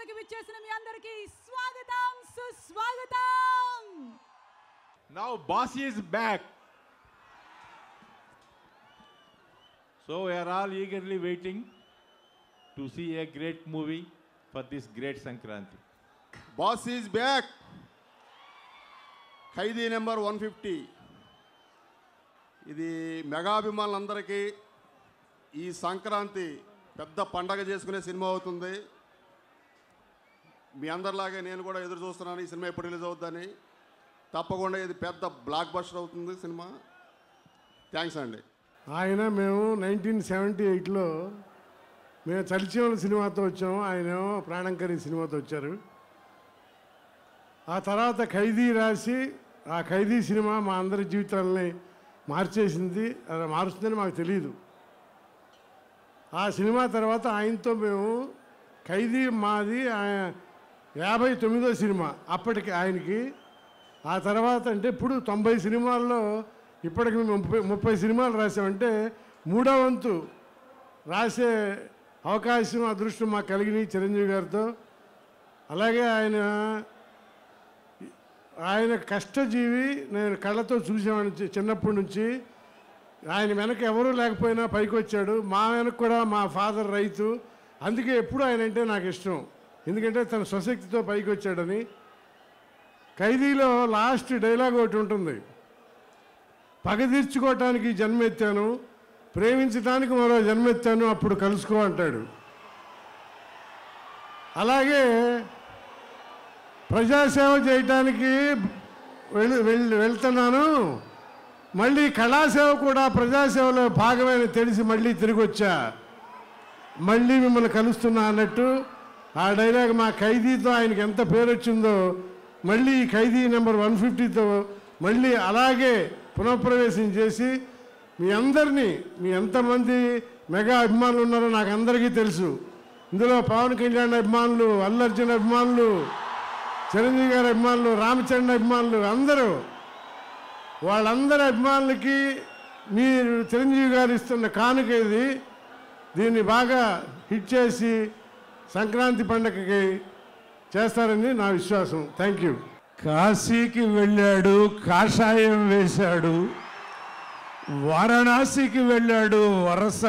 వేదికలకు విచ్చేసిన మీ అందరికీ స్వాగతం సుస్వాగతం. Now boss is back. So we are all eagerly waiting to see a great movie for this great Sankranti. Boss is back. Khaidi number 150. ఇది mega అభిమానులందరికీ ఈ సంక్రాంతి పెద్ద పండగ చేసుకునే సినిమా అవుతుంది. మీ అందరిలాగే నేను కూడా ఎదురు చూస్తున్నాను ఈ సినిమా ఎప్పుడు రిలీజ్ అవుతుందని. తప్పకుండా ఇది పెద్ద బ్లాక్ బస్టర్ అవుతుంది సినిమా. థ్యాంక్స్ అండి. ఆయన మేము 1978లో మేము చలిచీమల సినిమాతో వచ్చాము, ఆయనేమో ప్రాణంకరి సినిమాతో వచ్చారు. ఆ తర్వాత ఖైదీ రాసి ఆ ఖైదీ సినిమా మా అందరి జీవితాలని మార్చేసింది. అది మారుస్తుందని మాకు తెలియదు. ఆ సినిమా తర్వాత ఆయనతో మేము ఖైదీ మాది 59వ సినిమా అప్పటికి ఆయనకి. ఆ తర్వాత అంటే ఇప్పుడు 90 సినిమాల్లో ఇప్పటికి మేము 30 సినిమాలు రాసామంటే 3వ వంతు రాసే అవకాశం అదృష్టం మాకు కలిగినాయి చిరంజీవి గారితో. అలాగే ఆయన కష్టజీవి. నేను కళ్ళతో చూసేవాడిని చిన్నప్పటి నుంచి. ఆయన వెనక ఎవరూ లేకపోయినా పైకి వచ్చాడు. మా వెనక కూడా మా ఫాదర్ రైతు. అందుకే ఎప్పుడు ఆయన అంటే నాకు ఇష్టం, ఎందుకంటే తన స్వశక్తితో పైకి వచ్చాడని. ఖైదీలో లాస్ట్ డైలాగ్ ఒకటి ఉంటుంది, పగ తీర్చుకోవటానికి జన్మెత్తాను, ప్రేమించడానికి మరో జన్మెత్తాను, అప్పుడు కలుసుకో అంటాడు. అలాగే ప్రజాసేవ చేయటానికి వెళ్తున్నాను, మళ్ళీ కళాసేవ కూడా ప్రజాసేవలో భాగమైన తెలిసి మళ్ళీ తిరిగి వచ్చా, మళ్ళీ మిమ్మల్ని కలుస్తున్నా అన్నట్టు ఆ డైలాగ్ మా ఖైదీతో ఆయనకి ఎంత పేరు వచ్చిందో మళ్ళీ ఈ ఖైదీ నెంబర్ 150తో మళ్ళీ అలాగే పునఃప్రవేశం చేసి మీ అందరినీ, మీ ఎంతమంది మెగా అభిమానులు ఉన్నారో నాకు అందరికీ తెలుసు. ఇందులో పవన్ కళ్యాణ్ అభిమానులు, అల్లు అర్జున్ అభిమానులు, చిరంజీవి గారి అభిమానులు, రామచంద్ర అభిమానులు, అందరూ వాళ్ళందరి అభిమానులకి మీరు చిరంజీవి గారు ఇస్తున్న కానుక ఇది. దీన్ని బాగా హిట్ చేసి సంక్రాంతి పండగకి చేస్తారని నా విశ్వాసం. Thank you. కాశీకి వెళ్ళాడు, కాషాయం వేశాడు. వారణాసికి వెళ్ళాడు, వరస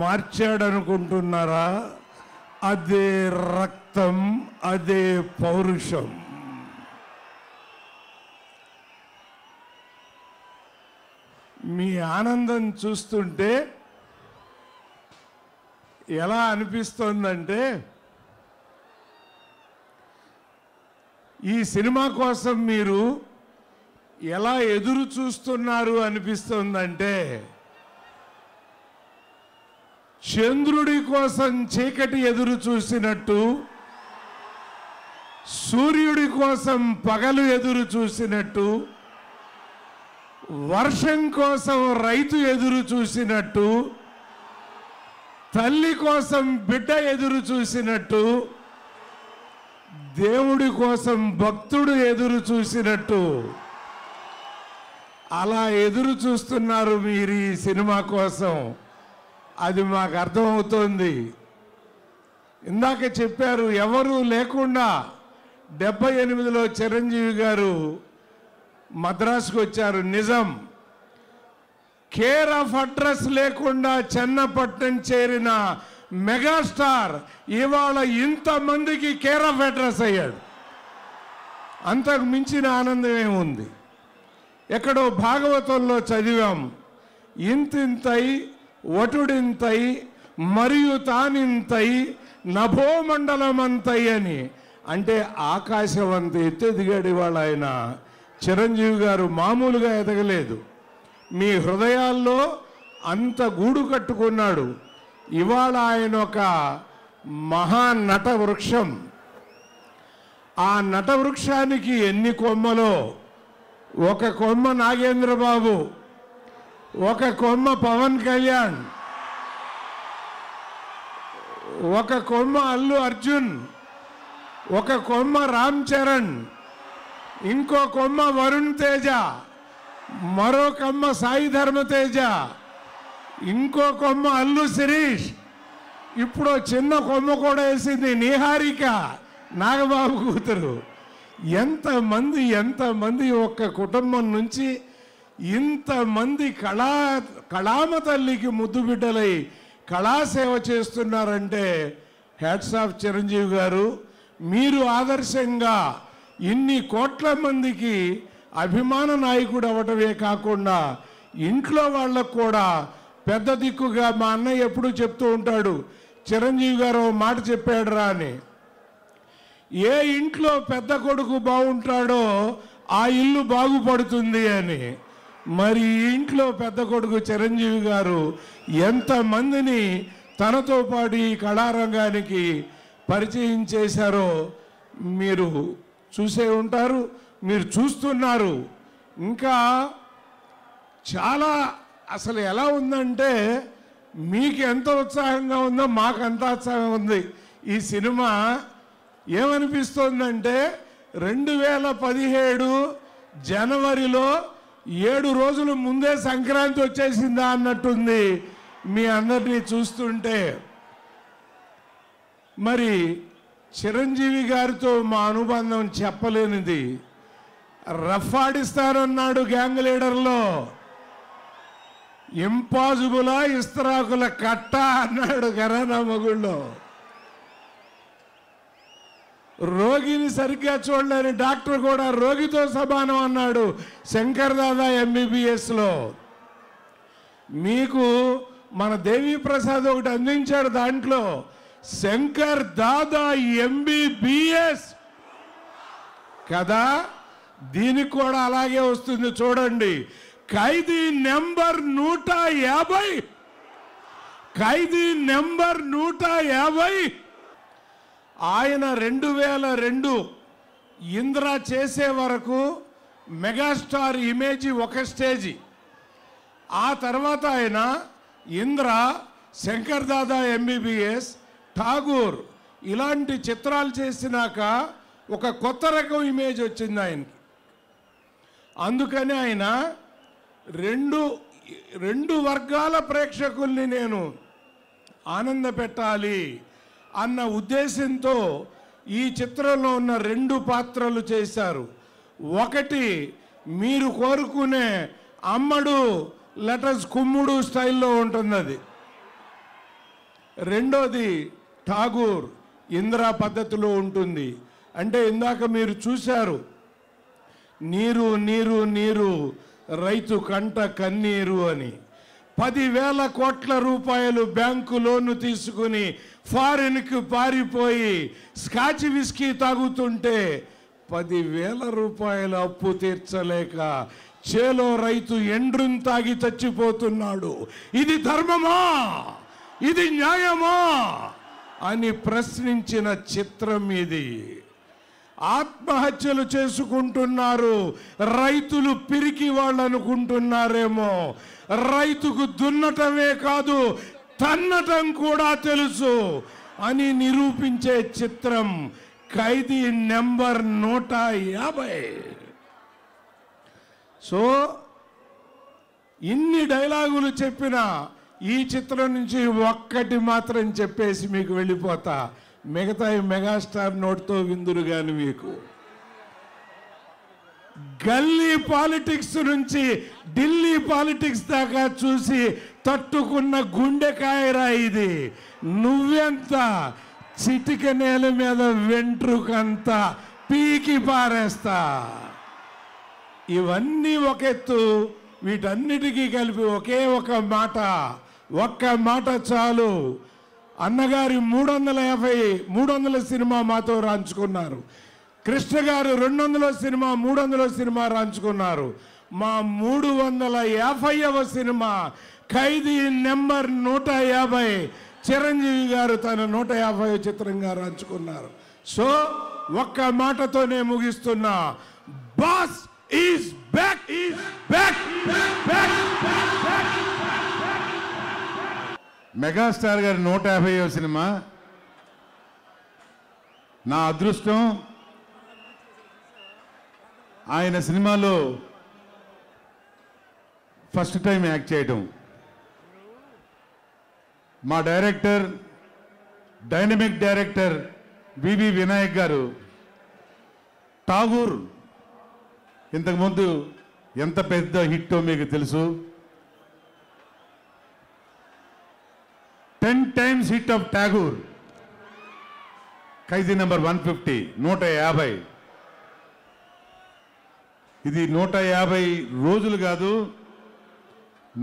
మార్చాడు అనుకుంటున్నారా? అదే రక్తం, అదే పౌరుషం. మీ ఆనందం చూస్తుంటే ఎలా అనిపిస్తోందంటే, ఈ సినిమా కోసం మీరు ఎలా ఎదురు చూస్తున్నారు అనిపిస్తోందంటే, చంద్రుడి కోసం చీకటి ఎదురు చూసినట్టు, సూర్యుడి కోసం పగలు ఎదురు చూసినట్టు, వర్షం కోసం రైతు ఎదురు చూసినట్టు, తల్లి కోసం బిడ్డ ఎదురు చూసినట్టు, దేవుడి కోసం భక్తుడు ఎదురు చూసినట్టు అలా ఎదురు చూస్తున్నారు మీరు ఈ సినిమా కోసం. అది మాకు అర్థమవుతోంది. ఇందాక చెప్పారు, ఎవరు లేకుండా 78లో చిరంజీవి గారు మద్రాసుకు వచ్చారు. నిజం. కేర్ ఆఫ్ అడ్రస్ లేకుండా చెన్నపట్నం చేరిన మెగాస్టార్ ఇవాళ ఇంతమందికి కేర్ ఆఫ్ అడ్రస్ అయ్యాడు. అంతకు మించిన ఆనందం ఏముంది? ఎక్కడో భాగవతంలో చదివాం, ఇంతింతై వటుడింతై మరియు తానింతై నభోమండలమంతై అని. అంటే ఆకాశం అంత ఎత్తెదిగాడు ఇవాళ ఆయన. చిరంజీవి గారు మామూలుగా ఎదగలేదు. మీ హృదయాల్లో అంత గూడు కట్టుకున్నాడు. ఇవాళ ఆయన ఒక మహానట వృక్షం. ఆ నట వృక్షానికి ఎన్ని కొమ్మలో, ఒక కొమ్మ నాగేంద్రబాబు, ఒక కొమ్మ పవన్ కళ్యాణ్, ఒక కొమ్మ అల్లు అర్జున్, ఒక కొమ్మ రామ్ చరణ్, ఇంకో కొమ్మ వరుణ్ తేజ, మరో కొమ్మ సాయి ధర్మతేజ, ఇంకో కొమ్మ అల్లు శిరీష్. ఇప్పుడు చిన్న కొమ్మ కూడా వేసింది నిహారిక, నాగబాబు కూతురు. ఎంతమంది ఒక్క కుటుంబం నుంచి ఇంతమంది కళామ తల్లికి ముద్దు బిడ్డలై కళాసేవ చేస్తున్నారంటే హ్యాట్స్ ఆఫ్ చిరంజీవి గారు. మీరు ఆదర్శంగా ఇన్ని కోట్ల మందికి అభిమాన నాయకుడు అవ్వటమే కాకుండా ఇంట్లో వాళ్ళకు కూడా పెద్ద దిక్కుగా మా అన్నయ్య ఎప్పుడూ చెప్తూ ఉంటాడు, చిరంజీవి గారు మాట చెప్పాడు రా అని. ఏ ఇంట్లో పెద్ద కొడుకు బాగుంటాడో ఆ ఇల్లు బాగుపడుతుంది అని. మరి ఈ ఇంట్లో పెద్ద కొడుకు చిరంజీవి గారు ఎంతమందిని తనతో పాటు ఈ కళారంగానికి పరిచయం చేశారో మీరు చూసే ఉంటారు, మీరు చూస్తున్నారు. ఇంకా చాలా అసలు ఎలా ఉందంటే మీకు ఎంత ఉత్సాహంగా ఉందో మాకు అంత ఉత్సాహం ఉంది. ఈ సినిమా ఏమనిపిస్తోందంటే 2017 జనవరిలో 7 రోజుల ముందే సంక్రాంతి వచ్చేసిందా అన్నట్టుంది మీ అందరినీ చూస్తుంటే. మరి చిరంజీవి గారితో మా అనుబంధం చెప్పలేనిది. రఫ్ ఆడిస్తానన్నాడు గ్యాంగ్ లీడర్లో, ఇంపాసిబులా ఇస్తరాకుల కట్ట అన్నాడు ఘరానా మొగుళ్ళో. రోగిని సరిగ్గా చూడలేని డాక్టర్ కూడా రోగితో సమానం అన్నాడు శంకర్ దాదా MBBSలో. మీకు మన దేవి ప్రసాద్ ఒకటి అందించాడు, దాంట్లో శంకర్ దాదా MBBS కదా. దీనికి కూడా అలాగే వస్తుంది చూడండి. ఖైదీ నెంబర్ 150, ఖైదీ నెంబర్ 150. ఆయన 2002 ఇంద్ర చేసే వరకు మెగాస్టార్ ఇమేజ్ ఒక స్టేజీ. ఆ తర్వాత ఆయన ఇంద్ర, శంకర్ దాదా MBBS, ఠాగూర్ ఇలాంటి చిత్రాలు చేసినాక ఒక కొత్త రకం ఇమేజ్ వచ్చింది ఆయనకి. అందుకని ఆయన రెండు వర్గాల ప్రేక్షకుల్ని నేను ఆనంద పెట్టాలి అన్న ఉద్దేశంతో ఈ చిత్రంలో ఉన్న 2 పాత్రలు చేశారు. ఒకటి మీరు కోరుకునే అమ్మడు లెటర్స్ కుమ్ముడు స్టైల్లో ఉంటుంది అది. రెండోది ఠాగూర్ ఇందిరా పద్ధతిలో ఉంటుంది. అంటే ఇందాక మీరు చూశారు, నీరు నీరు నీరు రైతు కంట కన్నీరు అని. 10,000 కోట్ల రూపాయలు బ్యాంకు లోను తీసుకుని ఫారిన్కి పారిపోయి స్కాచ్ విస్కీ తాగుతుంటే 10,000 రూపాయల అప్పు తీర్చలేక చేలో రైతు ఎండ్రున్ తాగి చచ్చిపోతున్నాడు. ఇది ధర్మమా, ఇది న్యాయమా అని ప్రశ్నించిన చిత్రం ఇది. ఆత్మహత్యలు చేసుకుంటున్నారు రైతులు, పిరికి వాళ్ళు అనుకుంటున్నారేమో. రైతుకు దున్నటమే కాదు తన్నటం కూడా తెలుసు అని నిరూపించే చిత్రం ఖైదీ నెంబర్ 150. సో ఇన్ని డైలాగులు చెప్పినా ఈ చిత్రం నుంచి ఒక్కటి మాత్రం చెప్పేసి మీకు వెళ్ళిపోతా. మిగతా మెగాస్టార్ నోట్తో విందురు గాని మీకు. గల్లీ పాలిటిక్స్ నుంచి ఢిల్లీ పాలిటిక్స్ దాకా చూసి తట్టుకున్న గుండెకాయరా ఇది. నువ్వెంత చిటిక నేల మీద వెంట్రుకంత పీకి పారేస్తా. ఇవన్నీ ఒక ఎత్తు, వీటన్నిటికీ కలిపి ఒకే ఒక్క మాట చాలు. అన్నగారి 300 సినిమా మాతో రాంచుకున్నారు. కృష్ణ గారు 200 సినిమా 300 సినిమా రాంచుకున్నారు. మా 350వ సినిమా ఖైదీ నెంబర్ 150 చిరంజీవి గారు తన 150వ చిత్రంగా రాంచుకున్నారు. సో ఒక్క మాటతోనే ముగిస్తున్నా, boss is back, is back, back. Megastar గారి 150వ సినిమా. నా అదృష్టం ఆయన సినిమాలో ఫస్ట్ టైం యాక్ట్ చేయడం. మా డైరెక్టర్ డైనమిక్ డైరెక్టర్ వివి వినాయక్ గారు. ఠాగూర్ ఇంతకుముందు ఎంత పెద్ద హిట్టో మీకు తెలుసు. 10 times hit of Tagore. Khaidi number 150 150. ఇది 150 రోజులు కాదు,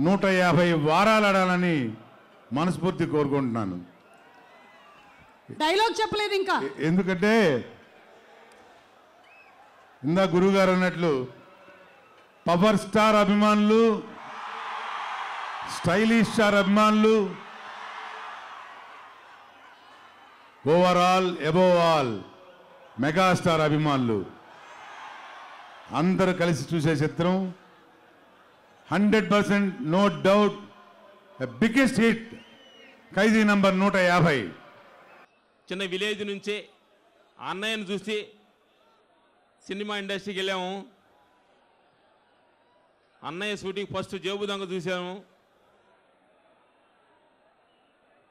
150 వారాలు ఆడాలని మనస్ఫూర్తి కోరుకుంటున్నాను. డైలాగ్ చెప్పలేదు ఇంకా. ఎందుకంటే ఇందా గురువుగారు అన్నట్లు పవర్ స్టార్ అభిమానులు, స్టైలిష్ స్టార్ అభిమానులు, ఓవరాల్ అబోవ్ ఆల్ మెగాస్టార్ అభిమానులు అందరూ కలిసి చూసే చిత్రం. 100% నో డౌట్ బిగ్గెస్ట్ హిట్ ఖైదీ నంబర్ 150. చిన్న విలేజ్ నుంచి అన్నయ్యను చూసి సినిమా ఇండస్ట్రీకి వెళ్ళాము. అన్నయ్య షూటింగ్ ఫస్ట్ జేబు దొంగ చూసాము.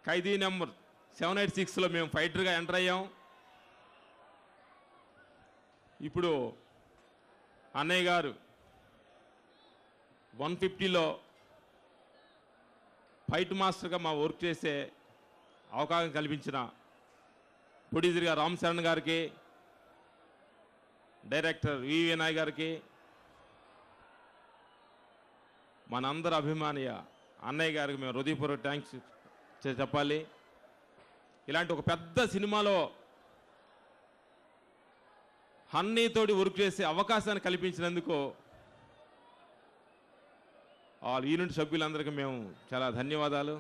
ఖైదీ నెంబర్ 786లో మేము ఫైటర్గా ఎంటర్ అయ్యాం. ఇప్పుడు అన్నయ్య గారు 150లో ఫైట్ మాస్టర్గా మా వర్క్ చేసే అవకాశం కల్పించిన ప్రొడ్యూసర్గా రామ్ చరణ్ గారికి, డైరెక్టర్ వి వినాయక్ గారికి, మనందరి అభిమానియ అన్నయ్య గారికి మేము హృదయపూర్వక థ్యాంక్స్ చెప్పాలి. ఇలాంటి ఒక పెద్ద సినిమాలో హన్నీతోటి వర్క్ చేసే అవకాశాన్ని కల్పించినందుకు ఆ యూనిట్ సభ్యులందరికీ మేము చాలా ధన్యవాదాలు.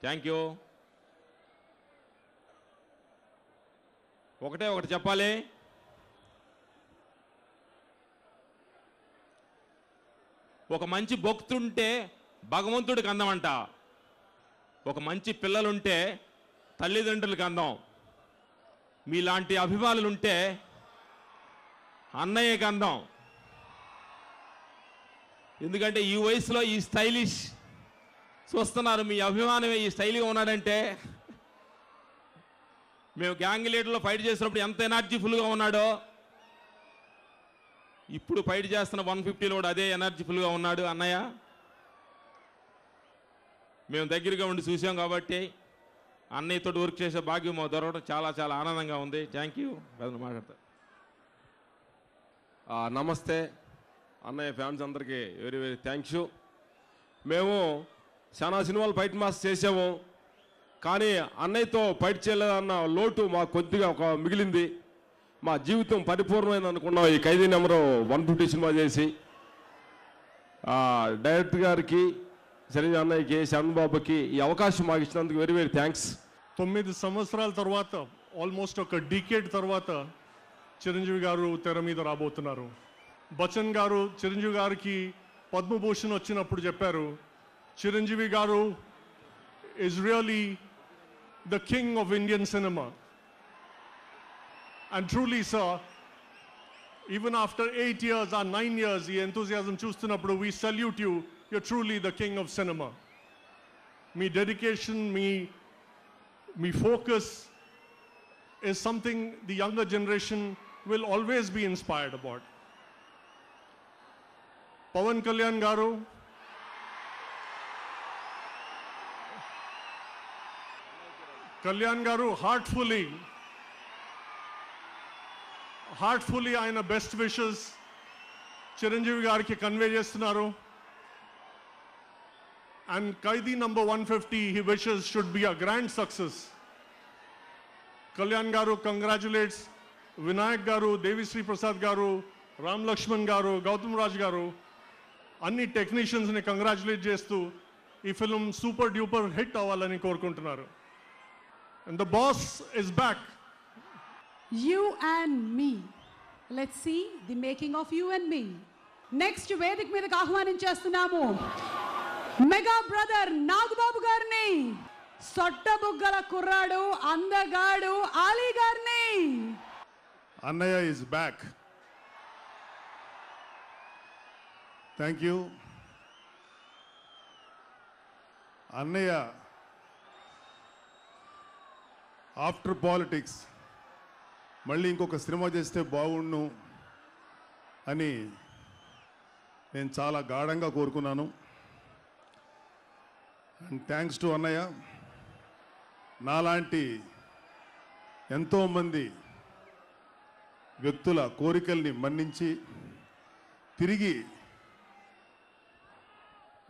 Thank you. ఒకటి చెప్పాలి, ఒక మంచి భక్తుంటే భగవంతుడికి అందమంట, ఒక మంచి పిల్లలుంటే తల్లిదండ్రులకి అందం, మీలాంటి అభిమానులుంటే అన్నయ్యకి అందం. ఎందుకంటే ఈ వయసులో ఈ స్టైలిష్ చూస్తున్నారు, మీ అభిమానమే ఈ స్టైల్గా ఉన్నాడంటే, మేము గ్యాంగ్ లీడర్లో ఫైట్ చేసినప్పుడు ఎంత ఎనర్జీఫుల్గా ఉన్నాడో ఇప్పుడు ఫైట్ చేస్తున్న 150లో కూడా అదే ఎనర్జీఫుల్గా ఉన్నాడు అన్నయ్య. మేము దగ్గరగా ఉండి చూసాం కాబట్టి అన్నయ్యతో వర్క్ చేసే భాగ్యం దొరకడం చాలా చాలా ఆనందంగా ఉంది. Thank you. మాట్లాడతా. నమస్తే అన్నయ్య ఫ్యాన్స్ అందరికీ వెరీ వెరీ థ్యాంక్స్. మేము చాలా సినిమాలు ఫైట్ మాస్టర్ చేసాము, కానీ అన్నయ్యతో ఫైట్ చేయలేదన్న లోటు మాకు కొద్దిగా ఒక మిగిలింది. మా జీవితం పరిపూర్ణమైంది అనుకున్నాం ఈ ఖైదీ నెంబర్ 150 సినిమా చేసి. డైరెక్టర్ గారికి, చిరంజీవి అన్నయ్యకి, శరణ్ బాబుకి ఈ అవకాశం మాకు ఇచ్చినందుకు వెరీ వెరీ థ్యాంక్స్. 9 సంవత్సరాల తర్వాత, ఆల్మోస్ట్ ఒక డికేడ్ తర్వాత చిరంజీవి గారు తెర మీద రాబోతున్నారు. బచ్చన్ గారు చిరంజీవి గారికి పద్మభూషణ్ వచ్చినప్పుడు చెప్పారు, చిరంజీవి గారు is really the king of Indian cinema. And truly, sir, even after 8 years or 9 years, the enthusiasm చూస్తున్నప్పుడు we salute you. You're truly the king of cinema. Me dedication, me focus is something the younger generation will always be inspired about. Pawan Kalyan garu, Kalyan garu heartfully ఆయన best wishes Chiranjeevi గారికి convey చేస్తున్నారు. And Khaidi number 150 he wishes should be a grand success. Kalyan గారు congratulates Vinayak గారు, దేవిశ్రీ ప్రసాద్ గారు, రామ్ లక్ష్మణ్ గారు, గౌతమ్ రాజ్ గారు, అన్ని టెక్నీషియన్స్ని congratulate చేస్తూ ఈ ఫిల్మ్ సూపర్ డ్యూపర్ హిట్ అవ్వాలని కోరుకుంటున్నారు. And the boss is back. You and me. Let's see the making of You and Me. Next వేదిక మీదకి ఆహ్వానించేస్తున్నాము మెగా బ్రదర్ నాగబాబు గారిని, సొట్టబుగ్గల కుర్రాడు అందగాడు ఆలీ గారిని. Annaya is back. Thank you. Annaya after politics మళ్ళీ ఇంకొక సినిమా చేస్తే బాగుండు అని నేను చాలా గాఢంగా కోరుకున్నాను. అండ్ థ్యాంక్స్ టు అన్నయ్య, నాలాంటి ఎంతోమంది వ్యక్తుల కోరికల్ని మన్నించి తిరిగి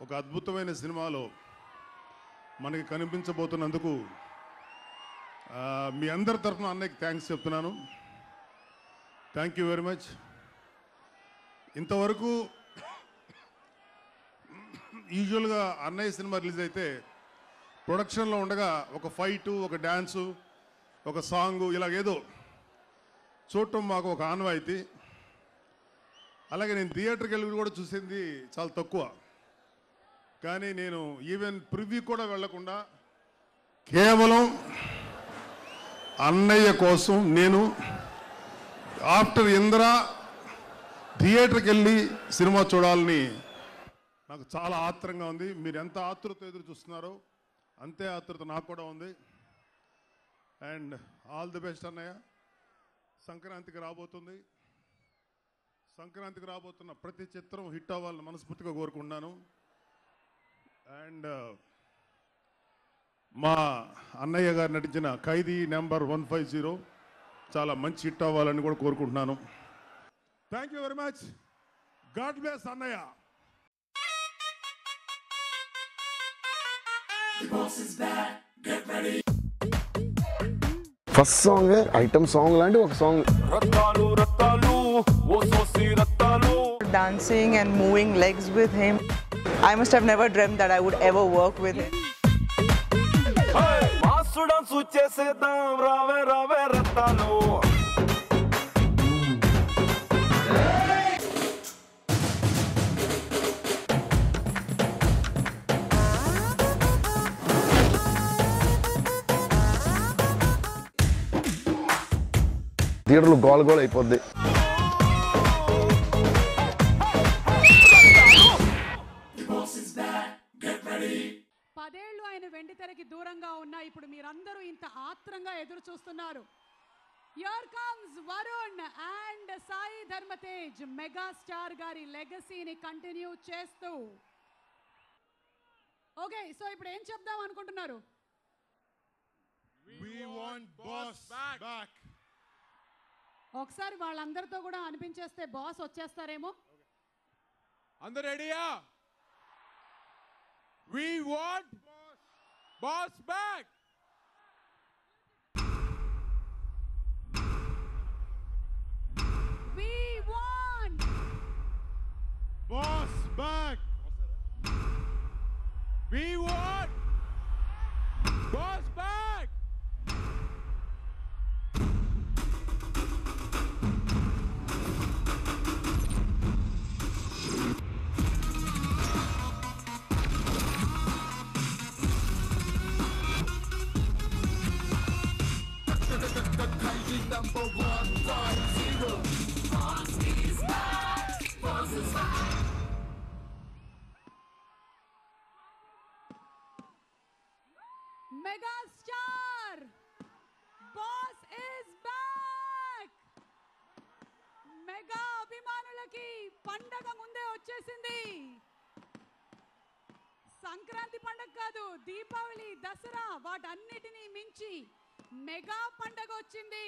ఒక అద్భుతమైన సినిమాలో మనకి కనిపించబోతున్నందుకు మీ అందరి తరఫున అన్నయ్యకి థ్యాంక్స్ చెప్తున్నాను. Thank you very much. ఇంతవరకు యూజువల్గా అన్నయ్య సినిమా రిలీజ్ అయితే ప్రొడక్షన్లో ఉండగా ఒక ఫైటు, ఒక డ్యాన్సు, ఒక సాంగు ఇలాగేదో చూడటం మాకు ఒక ఆనవాయితీ. అలాగే నేను థియేటర్కి వెళ్ళి కూడా చూసింది చాలా తక్కువ. కానీ నేను ఈవెన్ ప్రివ్యూ కూడా వెళ్లకుండా కేవలం అన్నయ్య కోసం నేను ఆఫ్టర్ ఇంద్ర థియేటర్కి వెళ్ళి సినిమా చూడాలని నాకు చాలా ఆత్రంగా ఉంది. మీరు ఎంత ఆతృత ఎదురు చూస్తున్నారో అంతే ఆతృత నాకు కూడా ఉంది. అండ్ ఆల్ ది బెస్ట్ అన్నయ్య. సంక్రాంతికి రాబోతుంది. సంక్రాంతికి రాబోతున్న ప్రతి చిత్రం హిట్ అవ్వాలని మనస్ఫూర్తిగా కోరుకుంటున్నాను. అండ్ మా అన్నయ్య గారు నటించిన ఖైదీ నెంబర్ 150 చాలా మంచి హిట్ అవ్వాలని కూడా కోరుకుంటున్నాను. Thank you very much. God bless అన్నయ్య. ఫస్ట్ సాంగ్ ఐటమ్ సాంగ్ లాంటి ఒక song. Dancing and moving legs with him. I must have never dreamt that I would ever work with him. థియేటర్లో గోల అయిపోద్ది. పదేళ్లు ఆయన వెండితెరకి దూరంగా ఉన్నా ఇప్పుడు మీరందరూ ఇంత ఆత్రంగా ఎదురు చూస్తున్నారు. Here comes Varun and Sai Dharam Tej megastar గారి లెగసీని కంటిన్యూ చేస్తూ. ఓకే, సో ఇప్పుడు ఏం చెప్దాం అనుకుంటున్నారు? We want boss back. ఒకసారి వాళ్ళందరితో కూడా అనిపించేస్తే బాస్ వచ్చేస్తారేమో. అందరూ రెడీయా? We want boss back. We want Boss back. We want boss back. Megastar boss is back. Mega అభిమానులకి పండగ ముందే వచ్చేసింది. సంక్రాంతి పండగ కాదు, దీపావళి, దసరా వాటన్నిటినీ మించి మెగా పండగ వచ్చింది.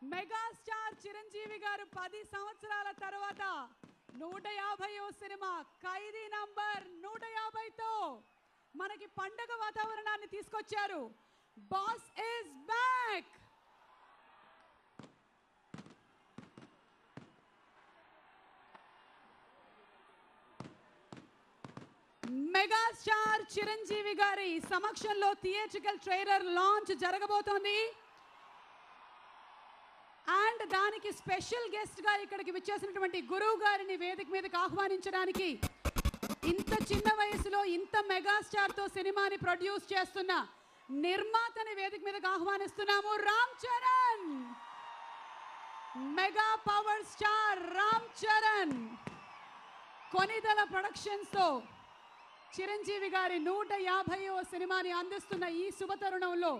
మెగాస్టార్ చిరంజీవి గారు 10 సంవత్సరాల తర్వాత 150వ సినిమా ఖైదీ నంబర్ 150తో మనకి పండగ వాతావరణాన్ని తీసుకొచ్చారు. Boss is back. Megastar Chiranjeevi గారి సమక్షంలో థియేట్రికల్ ట్రైలర్ లాంచ్ జరగబోతోంది. అండ్ దానికి స్పెషల్ గెస్ట్ గా ఇక్కడికి విచ్చేసినటువంటి గురువు గారిని వేదిక మీదకి ఆహ్వానించడానికి ఇంత చిన్న వయసులో ఇంత మెగాస్టార్ తో సినిమాని ప్రొడ్యూస్ చేస్తున్న నిర్మాతని వేదిక మీదకి ఆహ్వానిస్తున్నాము. Ram Charan, mega power star Ram Charan Konidela productions తో చిరంజీవి గారి 150వ సినిమాని అందిస్తున్న ఈ శుభతరుణంలో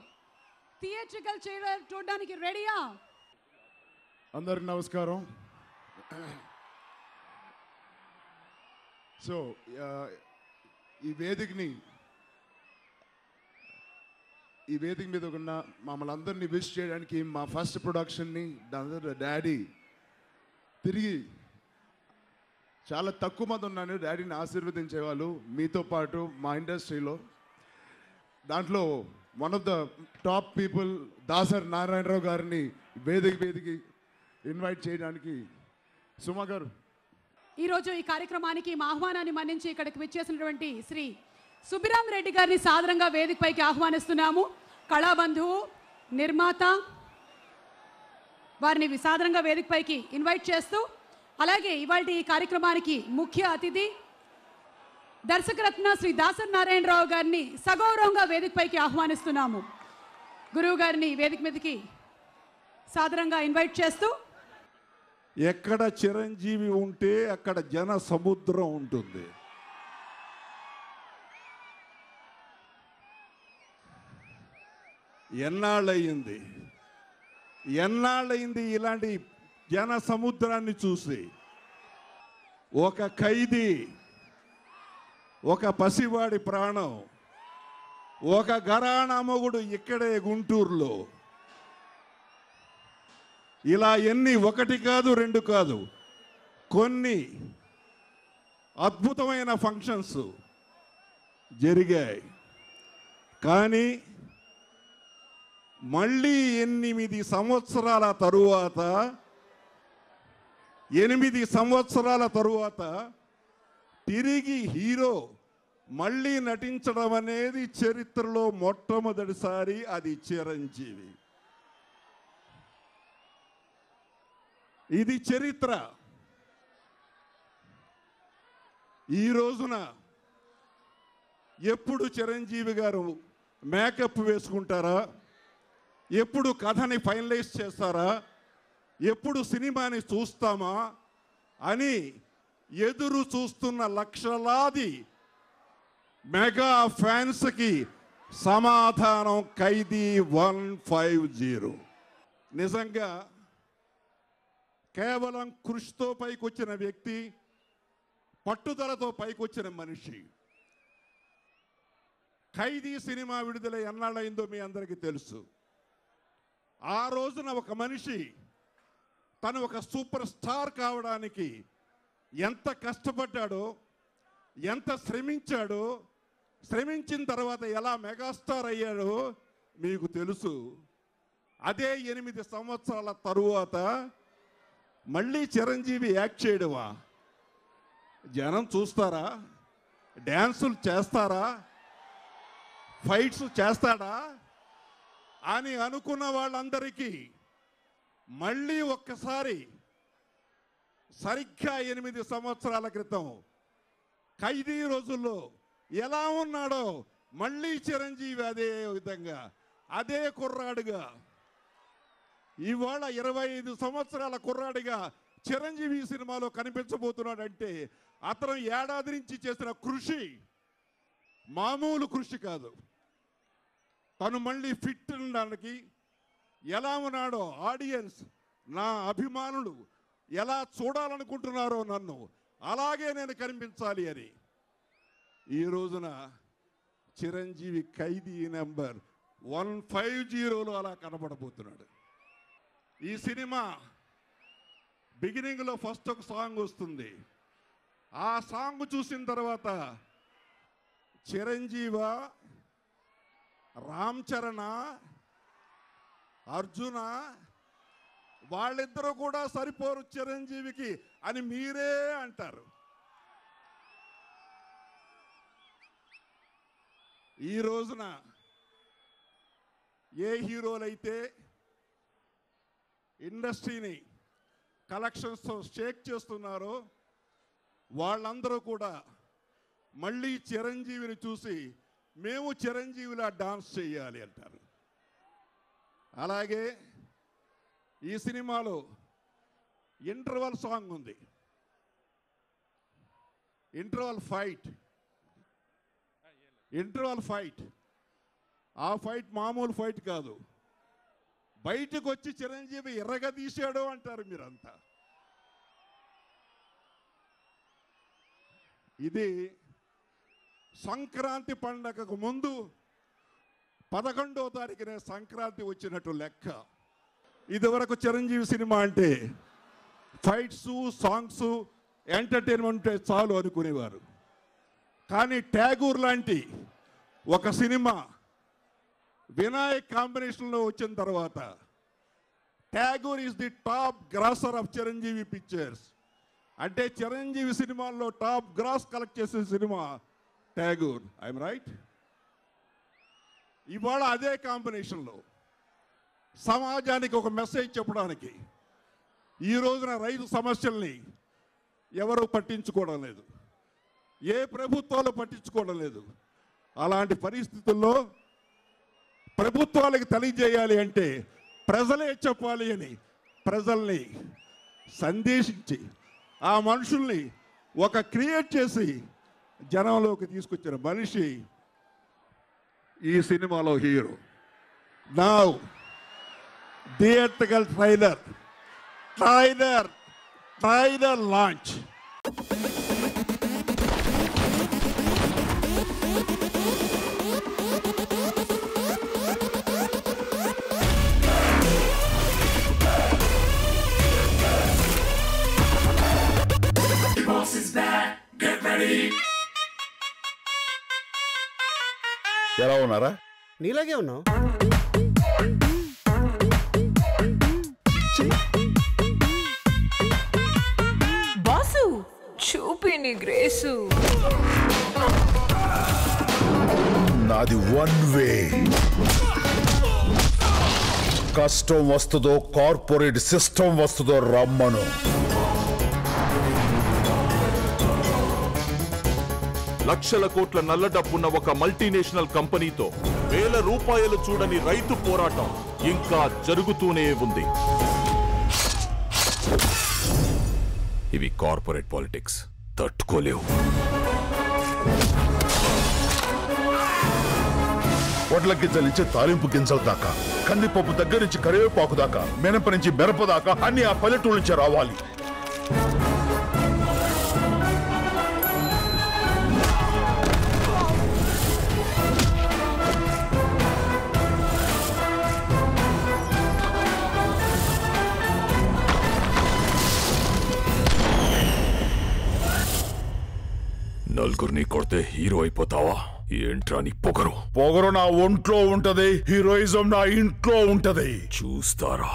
థియేట్రికల్ ట్రైలర్ చూడడానికి రెడీయా? అందరికి నమస్కారం. సో ఈ వేదిక మీద ఉన్న మమ్మల్ని అందరినీ విష్ చేయడానికి మా ఫస్ట్ ప్రొడక్షన్ని డాడీ తిరిగి చాలా తక్కువ మంది ఉన్నాను డాడీని ఆశీర్వదించేవాళ్ళు మీతో పాటు మా ఇండస్ట్రీలో. దాంట్లో one of the top people Dasari Narayana Rao గారిని వేదిక ఇన్వైట్ చేయడానికి సుమా గారు. ఈరోజు ఈ కార్యక్రమానికి మా ఆహ్వానాన్ని మన్నించి ఇక్కడికి విచ్చేసినటువంటి శ్రీ సుబ్బిరామ్ రెడ్డి గారిని సాదరంగా వేదికపైకి ఆహ్వానిస్తున్నాము. కళాబంధువు, నిర్మాత, వారిని సాదరంగా వేదికపైకి ఇన్వైట్ చేస్తూ, అలాగే ఇవాళ ఈ కార్యక్రమానికి ముఖ్య అతిథి దర్శకరత్న శ్రీ దాసర్ నారాయణరావు గారిని సగౌరవంగా వేదికపైకి ఆహ్వానిస్తున్నాము. గురువు గారిని వేదిక మీదకి సాదరంగా ఇన్వైట్ చేస్తూ, ఎక్కడ చిరంజీవి ఉంటే అక్కడ జన సముద్రం ఉంటుంది. ఎన్నాళ్ళయింది ఇలాంటి జన సముద్రాన్ని చూసి. ఒక ఖైదీ, ఒక పసివాడి ప్రాణం, ఒక ఘరానా మొగుడు ఇక్కడే గుంటూరులో. ఇలా ఒకటి కాదు, రెండు కాదు, కొన్ని అద్భుతమైన ఫంక్షన్స్ జరిగాయి. కానీ మళ్ళీ 8 సంవత్సరాల తరువాత తిరిగి హీరో మళ్ళీ నటించడం అనేది చరిత్రలో మొట్టమొదటిసారి. అది చిరంజీవి. ఇది చరిత్ర. ఈ రోజున ఎప్పుడు చిరంజీవి గారు మేకప్ వేసుకుంటారా, ఎప్పుడు కథని ఫైనలైజ్ చేస్తారా, ఎప్పుడు సినిమాని చూస్తామా అని ఎదురు చూస్తున్న లక్షలాది మెగా ఫ్యాన్స్కి సమాధానం ఖైదీ 150. నిజంగా కేవలం కృషితో పైకొచ్చిన వ్యక్తి, పట్టుదలతో పైకొచ్చిన మనిషి. ఖైదీ సినిమా విడుదల ఎన్నాళ్ళైందో మీ అందరికీ తెలుసు. ఆ రోజున ఒక మనిషి తను ఒక సూపర్ స్టార్ కావడానికి ఎంత కష్టపడ్డాడో, ఎంత శ్రమించాడో, శ్రమించిన తర్వాత ఎలా మెగాస్టార్ అయ్యాడో మీకు తెలుసు. అదే 8 సంవత్సరాల తరువాత మళ్ళీ చిరంజీవి యాక్ట్ చేయడమా? జనం చూస్తారా? డ్యాన్సులు చేస్తారా? ఫైట్స్ చేస్తాడా అని అనుకున్న వాళ్ళందరికీ మళ్ళీ ఒక్కసారి సరిగ్గా 8 సంవత్సరాల క్రితం ఖైదీ రోజుల్లో ఎలా ఉన్నాడో మళ్ళీ చిరంజీవి అదే విధంగా, అదే కుర్రాడుగా, ఇవాళ 25 సంవత్సరాల కుర్రాడిగా చిరంజీవి సినిమాలో కనిపించబోతున్నాడంటే అతను ఏడాది నుంచి చేసిన కృషి మామూలు కృషి కాదు. తను మళ్ళీ ఫిట్ ఉండడానికి ఎలా ఉన్నాడో, ఆడియన్స్, నా అభిమానులు ఎలా చూడాలనుకుంటున్నారో నన్ను, అలాగే నేను కనిపించాలి అని ఈ రోజున చిరంజీవి ఖైదీ నెంబర్ 150లో అలా కనబడబోతున్నాడు. ఈ సినిమా బిగినింగ్లో ఫస్ట్ ఒక సాంగ్ వస్తుంది. ఆ సాంగ్ చూసిన తర్వాత చిరంజీవ, రామ్ చరణ్, అర్జున వాళ్ళిద్దరూ కూడా సరిపోరు చిరంజీవికి అని మీరే అంటారు. ఈ రోజున ఏ హీరోలైతే ఇండస్ట్రీని కలెక్షన్స్తో షేక్ చేస్తున్నారో వాళ్ళందరూ కూడా మళ్ళీ చిరంజీవిని చూసి మేము చిరంజీవిలా డాన్స్ చేయాలి అంటారు. అలాగే ఈ సినిమాలో ఇంటర్వల్ సాంగ్ ఉంది, ఇంటర్వల్ ఫైట్. ఆ ఫైట్ మామూలు ఫైట్ కాదు, బయటకు వచ్చి చిరంజీవి ఎర్రగదీశాడు అంటారు మీరంతా. ఇది సంక్రాంతి పండగకు ముందు 11వ తారీఖునే సంక్రాంతి వచ్చినట్టు లెక్క. ఇదివరకు చిరంజీవి సినిమా అంటే ఫైట్స్, సాంగ్స్, ఎంటర్టైన్మెంట్ చాలు అనుకునేవారు. కానీ ట్యాగూర్ లాంటి ఒక సినిమా వినాయక్ కాంబినేషన్లో వచ్చిన తర్వాత Tagore is the top grosser of Chiranjeevi pictures. అంటే చిరంజీవి సినిమాల్లో టాప్ గ్రాస్ కలెక్ట్ చేసే సినిమా ట్యాగూర్. I'm right? ఇవాళ అదే కాంబినేషన్లో సమాజానికి ఒక మెసేజ్ చెప్పడానికి ఈ రోజున రైతు సమస్యల్ని ఎవరు పట్టించుకోవడం లేదు, ఏ ప్రభుత్వాలు పట్టించుకోవడం లేదు. అలాంటి పరిస్థితుల్లో ప్రభుత్వాలకు తెలియజేయాలి అంటే ప్రజలే చెప్పాలి అని ప్రజల్ని సందేశించి ఆ మనుషుల్ని ఒక క్రియేట్ చేసి జనంలోకి తీసుకొచ్చిన మనిషి ఈ సినిమాలో hero. Now theatrical trailer launch. ఎలా ఉన్నారా? నీలాగే ఉన్నావు. బాసు చూపిని గ్రేసు. నాది వన్ వే. కష్టం వస్తుందో కార్పొరేట్ సిస్టమ్ వస్తుందో రమ్మను. లక్షల కోట్ల నల్ల డబ్బున్న ఒక మల్టీనేషనల్ కంపెనీతో వేల రూపాయలు చూడని రైతు పోరాటం ఇంకా జరుగుతూనే ఉంది. ఇవి కార్పొరేట్ పాలిటిక్స్ తట్టుకోలేవు. వడ్ల గింజల నుంచి తాలింపు గింజల దాకా, కందిపప్పు దగ్గర నుంచి కరివేపాకు దాకా, మినప నుంచి మిరప దాకా అన్ని ఆ పల్లెటూరు నుంచి రావాలి. నలుగురిని కొడితే హీరో అయిపోతావా? ఏంట్రా నీ పొగరు? పొగరు నా ఒంట్లో ఉంటది, హీరోయిజం నా ఇంట్లో ఉంటది. చూస్తారా?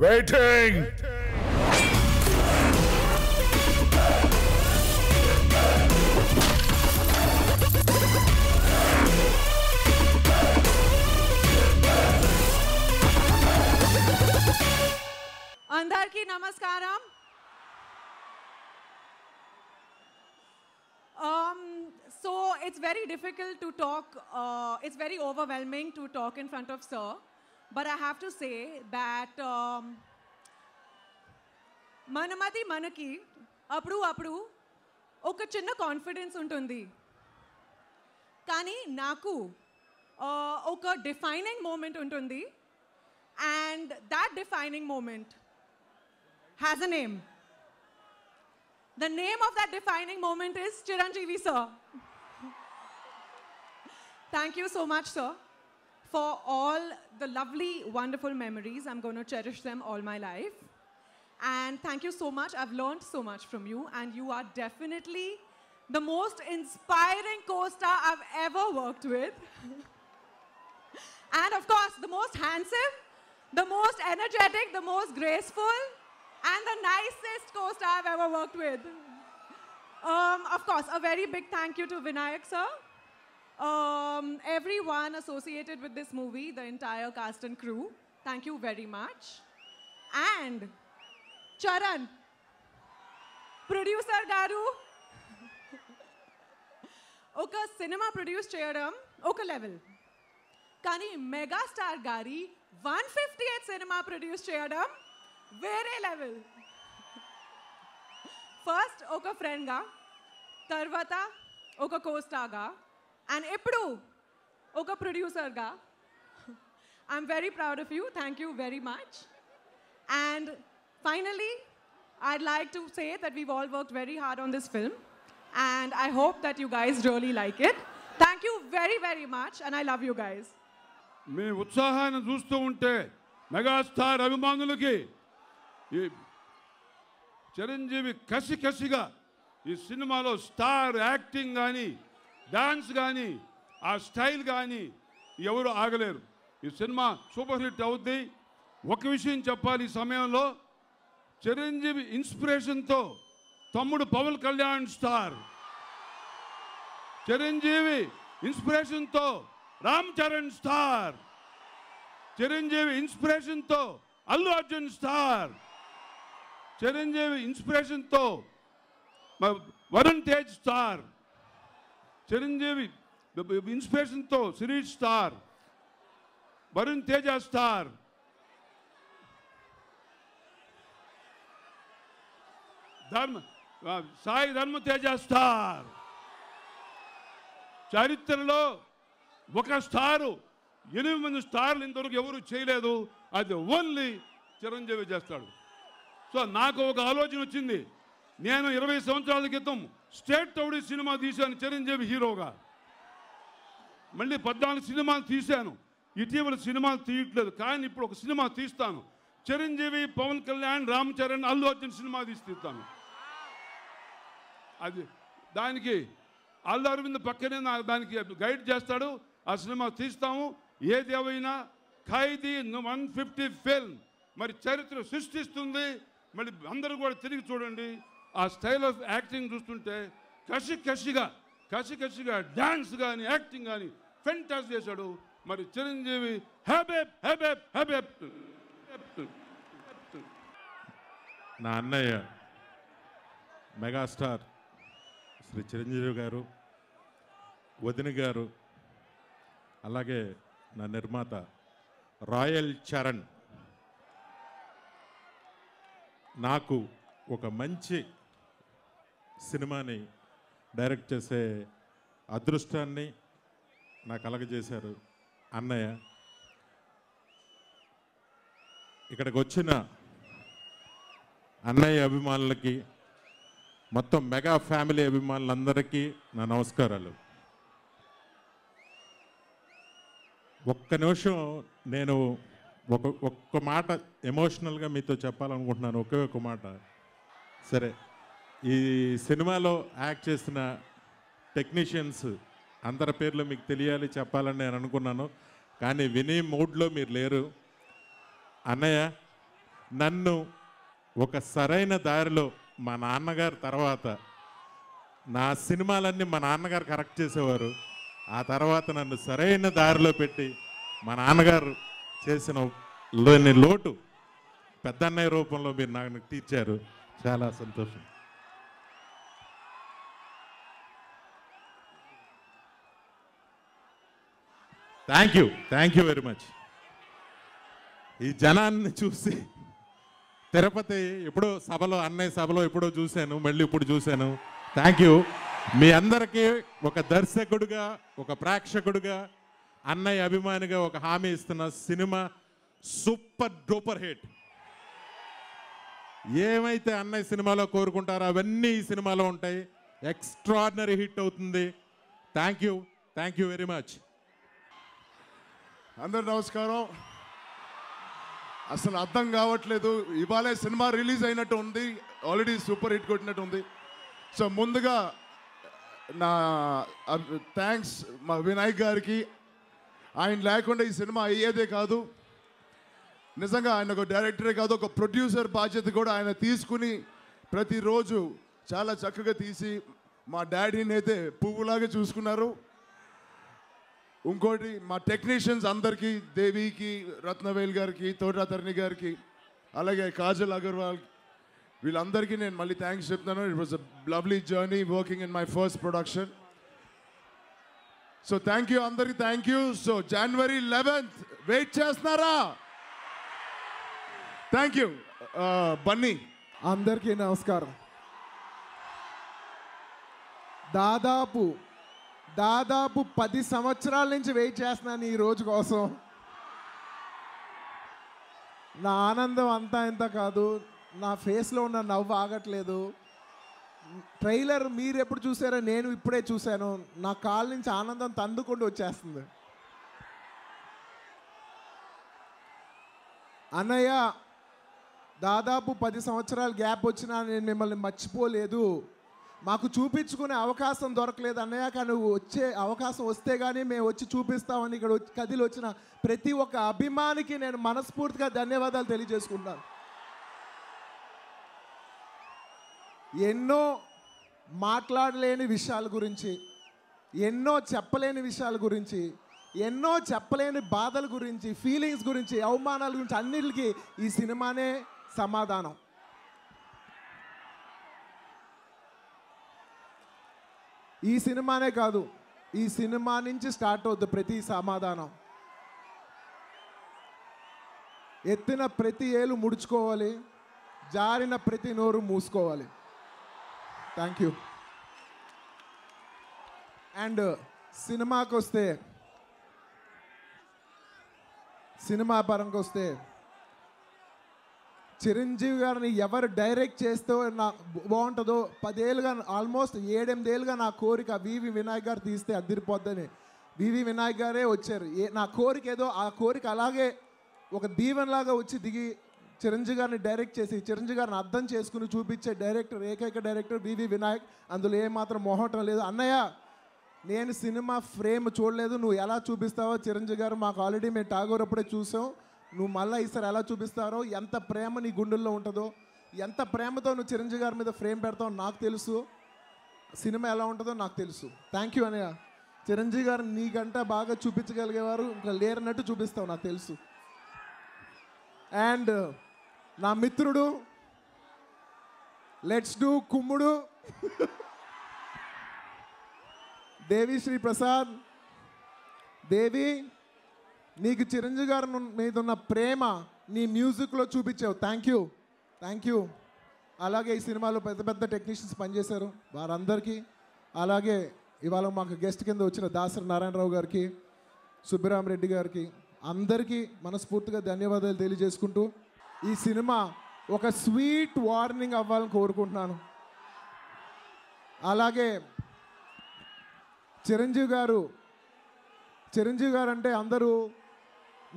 వెయిటింగ్. అందరికీ నమస్కారం. So it's very difficult to talk, it's very overwhelming to talk in front of Sir, but I have to say that manamati manaki appudu oka chinna confidence untundi, kani naku oka defining moment untundi, and that defining moment has a name. The name of that defining moment is Chiranjeevi sir. Thank you so much, sir, for all the lovely, wonderful memories. I'm going to cherish them all my life. And thank you so much. I've learned so much from you, and you are definitely the most inspiring co-star I've ever worked with. And of course, the most handsome, the most energetic, the most graceful, and the nicest co-star I've ever worked with. Of course, a very big thank you to Vinayak sir. Everyone associated with this movie, the entire cast and crew, thank you very much. And Charan, producer garu, oka cinema produce cheyadam oka level, kani mega star gari 158th cinema produce cheyadam వేరే level. First ఒక ఫ్రెండ్గా, తర్వాత ఒక కోస్టార్గా, and ఎప్పుడు ఒక ప్రొడ్యూసర్గా. I'm very proud of you. Thank you very much. And finally, I'd like to say that we've all worked very hard on this film. And I hope that you guys really like it. Thank you very, very much. And I love you guys. మీ ఉత్సాహాన్ని చూస్తూ ఉంటే megastar అభిమానులకి ఈ చిరంజీవి కసిగా ఈ సినిమాలో star acting కానీ dance కానీ ఆ స్టైల్ కానీ ఎవరు ఆగలేరు. ఈ సినిమా సూపర్ హిట్ అవుద్ది. ఒక విషయం చెప్పాలి, ఈ సమయంలో చిరంజీవి ఇన్స్పిరేషన్తో తమ్ముడు పవన్ కళ్యాణ్ స్టార్, చిరంజీవి ఇన్స్పిరేషన్తో రామ్ చరణ్ స్టార్, చిరంజీవి ఇన్స్పిరేషన్తో అల్లు అర్జున్ స్టార్, చిరంజీవి ఇన్స్పిరేషన్తో వరుణ్ తేజ్ స్టార్, చిరంజీవి ఇన్స్పిరేషన్తో Sirish star, Varun Teja star, Sai Dharma Teja star. చరిత్రలో ఒక స్టారు 8 స్టార్లు ఇంతవరకు ఎవరు చేయలేదు. అది ఓన్లీ చిరంజీవి చేస్తాడు. సో నాకు ఒక ఆలోచన వచ్చింది. నేను 20 సంవత్సరాల క్రితం స్టేట్ రౌడీ సినిమా తీశాను చిరంజీవి హీరోగా. మళ్ళీ 14 సినిమాలు తీశాను. ఇటీవల సినిమాలు తీయట్లేదు, కానీ ఇప్పుడు ఒక సినిమా తీస్తాను. చిరంజీవి, పవన్ కళ్యాణ్, రామ్ చరణ్, అల్లు అర్జున్ సినిమా తీస్తాను. అది దానికి అల్లు అరవింద్ పక్కనే దానికి గైడ్ చేస్తాడు. ఆ సినిమా తీస్తాము. ఏదేమైనా ఖైదీ 150 ఫిల్మ్ మరి చరిత్ర సృష్టిస్తుంది. మళ్ళీ అందరూ కూడా తిరిగి చూడండి. ఆ స్టైల్ ఆఫ్ యాక్టింగ్ చూస్తుంటే కసిగా డాన్స్ కానీ యాక్టింగ్ కానీ ఫెంటాస్ చేశాడు. మరి చిరంజీవి హ్యాబెప్. నా అన్నయ్య మెగాస్టార్ శ్రీ చిరంజీవి గారు, వదిన గారు, అలాగే నా నిర్మాత రాయల్ చరణ్ నాకు ఒక మంచి సినిమాని డైరెక్ట్ చేసే అదృష్టాన్ని నాకు కలగజేశారు అన్నయ్య. ఇక్కడికి వచ్చిన అన్నయ్య అభిమానులకి, మొత్తం మెగా ఫ్యామిలీ అభిమానులందరికీ నా నమస్కారాలు. ఒక్క నిమిషం నేను ఒక్క మాట ఎమోషనల్గా మీతో చెప్పాలనుకుంటున్నాను. ఒకే ఒక మాట. సరే, ఈ సినిమాలో యాక్ట్ చేసిన టెక్నీషియన్స్ అందరి పేర్లు మీకు తెలియాలి, చెప్పాలని నేను అనుకున్నాను. కానీ వినే మూడ్లో మీరు లేరు. అన్నయ్య, నన్ను ఒక సరైన దారిలో మా నాన్నగారు తర్వాత నా సినిమాలన్నీ మా నాన్నగారు కరెక్ట్ చేసేవారు. ఆ తర్వాత నన్ను సరైన దారిలో పెట్టి మా నాన్నగారు చేసిన లోటు పెద్దన్నయ్య రూపంలో మీరు నాకు తీర్చారు. చాలా సంతోషం. Thank you very much. ఈ జనాన్ని చూసి తిరుపతి ఎప్పుడో సభలో, అన్నయ్య సభలో ఎప్పుడో చూశాను, మళ్ళీ ఇప్పుడు చూశాను. Thank you. మీ అందరికీ ఒక దర్శకుడిగా, ఒక ప్రేక్షకుడిగా, అన్నయ్య అభిమానిగా ఒక హామీ ఇస్తున్న సినిమా సూపర్ డూపర్ హిట్. ఏమైతే అన్నయ్య సినిమాలో కోరుకుంటారో అవన్నీ ఈ సినిమాలో ఉంటాయి. ఎక్స్ట్రాడినరీ హిట్ అవుతుంది. Thank you very much. అందరు నమస్కారం. అసలు అర్థం కావట్లేదు, ఇవాళే సినిమా రిలీజ్ అయినట్టు ఉంది, ఆల్రెడీ సూపర్ హిట్ కొట్టినట్టు ఉంది. సో ముందుగా నా థ్యాంక్స్ మా వినాయక్ గారికి. ఆయన లేకుండా ఈ సినిమా అయ్యేదే కాదు. నిజంగా ఆయన ఒక డైరెక్టరే కాదు, ఒక ప్రొడ్యూసర్ బాధ్యత కూడా ఆయన తీసుకుని ప్రతిరోజు చాలా చక్కగా తీసి మా డాడీని అయితే పువ్వులాగా చూసుకున్నారు. ఇంకోటి మా టెక్నీషియన్స్ అందరికీ, దేవికి, రత్నవేల్ గారికి, తోటాతరణి గారికి, అలాగే కాజల్ అగర్వాల్, వీళ్ళందరికీ నేను మళ్ళీ థ్యాంక్స్ చెప్తున్నాను. It was a lovely journey working in my first production. So thank you అందరికీ, thank you. So January 11th wait చేస్తున్నారా? Thank you. బన్నీ. అందరికీ నమస్కారం. దాదాపు 10 సంవత్సరాల నుంచి వెయిట్ చేస్తున్నాను ఈ రోజు కోసం. నా ఆనందం అంతా ఇంత కాదు, నా ఫేస్లో ఉన్న నవ్వు ఆగట్లేదు. ట్రైలర్ మీరు ఎప్పుడు చూసారో నేను ఇప్పుడే చూశాను. నా కాళ్ళ నుంచి ఆనందం తందుకుంటూ వచ్చేస్తుంది. అన్నయ్య, దాదాపు 10 సంవత్సరాల గ్యాప్ వచ్చినా నేను మిమ్మల్ని మర్చిపోలేదు. మాకు చూపించుకునే అవకాశం దొరకలేదు అన్నయ్య, కానీ వచ్చే అవకాశం వస్తే కానీ మేము వచ్చి చూపిస్తామని ఇక్కడ కదిలి వచ్చిన ప్రతి ఒక్క అభిమానికి నేను మనస్ఫూర్తిగా ధన్యవాదాలు తెలియజేసుకుంటాను. ఎన్నో మాట్లాడలేని విషయాల గురించి, ఎన్నో చెప్పలేని విషయాల గురించి, ఎన్నో చెప్పలేని బాధల గురించి, ఫీలింగ్స్ గురించి, అవమానాల గురించి అన్నిటికీ ఈ సినిమానే సమాధానం. ఈ సినిమానే కాదు, ఈ సినిమా నుంచి స్టార్ట్ అవుతుంది ప్రతి సమాధానం. ఎత్తిన ప్రతి ఏలు ముడుచుకోవాలి, జారిన ప్రతి నోరు మూసుకోవాలి. Thank you. అండ్ సినిమా పరంగా వస్తే చిరంజీవి గారిని ఎవరు డైరెక్ట్ చేస్తే బాగుంటుందో 10 ఏళ్ళుగా, ఆల్మోస్ట్ 7-8 ఏళ్ళుగా నా కోరిక వివి వినాయక్ గారు తీస్తే అదిరిపోద్దని. వివి వినాయక్ గారే వచ్చారు. నా కోరిక ఏదో ఆ కోరిక అలాగే ఒక దీవెనలాగా వచ్చి దిగి చిరంజీవి గారిని డైరెక్ట్ చేసి చిరంజీవి గారిని అర్థం చేసుకుని చూపించే డైరెక్టర్, ఏకైక డైరెక్టర్ వివి వినాయక్. అందులో ఏమాత్రం మొహటం లేదు. అన్నయ్య, నేను సినిమా ఫ్రేమ్ చూడలేదు, నువ్వు ఎలా చూపిస్తావో చిరంజీవి గారు మాకు ఆల్రెడీ మేము టాగోర్ అప్పుడే చూసాం. నువ్వు మళ్ళీ ఈసారి ఎలా చూపిస్తారో, ఎంత ప్రేమ నీ గుండెల్లో ఉంటుందో, ఎంత ప్రేమతో నువ్వు చిరంజీవి గారి మీద ఫ్రేమ్ పెడతావు నాకు తెలుసు. సినిమా ఎలా ఉంటుందో నాకు తెలుసు. థ్యాంక్ యూ అన్నయ్య. చిరంజీవి గారు నీకంటే బాగా చూపించగలిగేవారు ఇంకా లేరన్నట్టు చూపిస్తావు నాకు తెలుసు. అండ్ నా మిత్రుడు, లెట్స్ డూ కుమ్ముడు దేవి శ్రీ ప్రసాద్. దేవి, నీకు చిరంజీవి గారి మీద ఉన్న ప్రేమ నీ మ్యూజిక్లో చూపించావు. Thank you. అలాగే ఈ సినిమాలో పెద్ద పెద్ద టెక్నీషియన్స్ పనిచేశారు, వారందరికీ. అలాగే ఇవాళ మాకు గెస్ట్ కింద వచ్చిన దాసరి నారాయణరావు గారికి, సుబ్బరామరెడ్డి గారికి, అందరికీ మనస్ఫూర్తిగా ధన్యవాదాలు తెలియజేసుకుంటూ ఈ సినిమా ఒక స్వీట్ వార్నింగ్ అవ్వాలని కోరుకుంటున్నాను. అలాగే చిరంజీవి గారు అంటే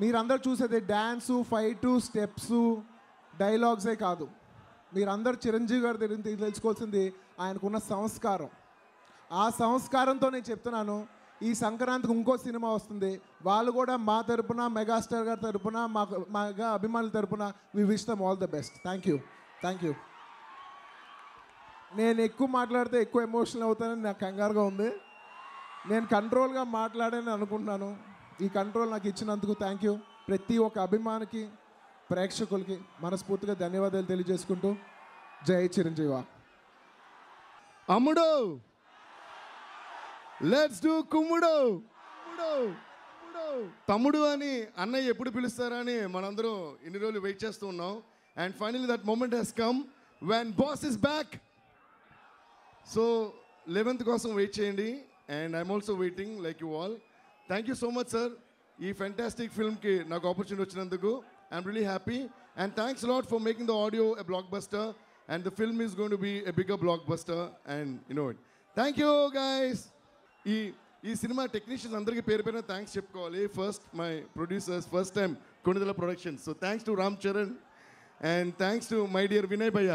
మీరందరూ చూసేది డ్యాన్సు, ఫైటు, స్టెప్సు, డైలాగ్సే కాదు. మీరందరూ చిరంజీవి గారు తెలుసుకోవాల్సింది ఆయనకున్న సంస్కారం. ఆ సంస్కారంతో నేను చెప్తున్నాను, ఈ సంక్రాంతికి ఇంకో సినిమా వస్తుంది. వాళ్ళు కూడా మా తరపున, మెగాస్టార్ గారి తరపున, మా అభిమానుల తరపున we wish them all the best. Thank you. నేను ఎక్కువ మాట్లాడితే ఎక్కువ ఎమోషనల్ అవుతానని నాకు కంగారుగా ఉంది. నేను కంట్రోల్గా మాట్లాడాలని అనుకుంటున్నాను. ఈ కంట్రోల్ నాకు ఇచ్చినందుకు థ్యాంక్ యూ. ప్రతి ఒక్క అభిమానికి, ప్రేక్షకులకి మనస్ఫూర్తిగా ధన్యవాదాలు తెలియజేసుకుంటూ జై చిరంజీవ. అమ్ముడు, లెట్స్ డూ కుమ్ముడు. తమ్ముడు అని అన్నయ్య ఎప్పుడు పిలుస్తారా అని మనందరం ఇన్ని రోజులు వెయిట్ చేస్తూ ఉన్నాం. And finally that moment has come when boss is back. So 11th కోసం వెయిట్ చేయండి. And I'm also waiting like you all. Thank you so much sir, ఈ ఫెంటాస్టిక్ ఫిల్మ్కి నాకు ఆపర్చునిటీ వచ్చినందుకు. I'm really happy and thanks lot for making the audio a blockbuster and the film is going to be a bigger blockbuster and you know it. Thank you guys. ఈ cinema technicians అందరికీ పేరు పేరున thanks చెప్పుకోవాలి. First my producers, first time Konidela productions. So thanks to Ram Charan and thanks to my dear Vinay భయ్య.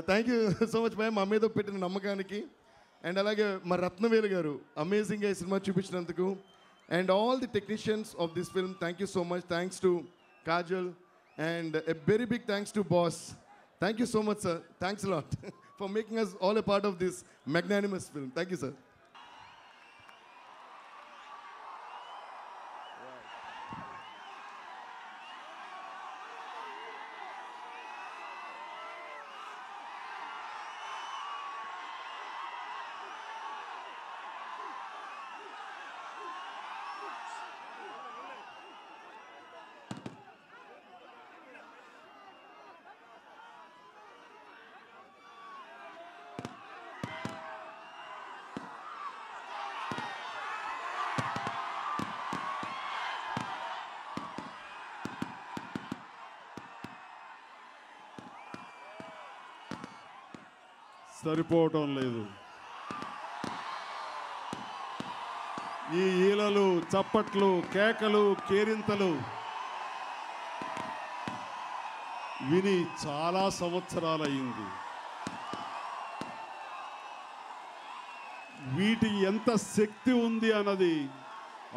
Thank you so much భయ్య మా మీద పెట్టిన నమ్మకానికి. అండ్ అలాగే మా రత్నవేలు గారు అమేజింగ్గా ఈ సినిమా చూపించినందుకు. And all the technicians of this film, thank you so much. Thanks to Kajal and a very big thanks to boss. Thank you so much sir. Thanks lot for making us all a part of this magnanimous film. Thank you sir. సరిపోవటం లేదు. ఈ ఈలలు, చప్పట్లు, కేకలు, కేరింతలు విని చాలా సంవత్సరాలయ్యింది. వీటి ఎంత శక్తి ఉంది అన్నది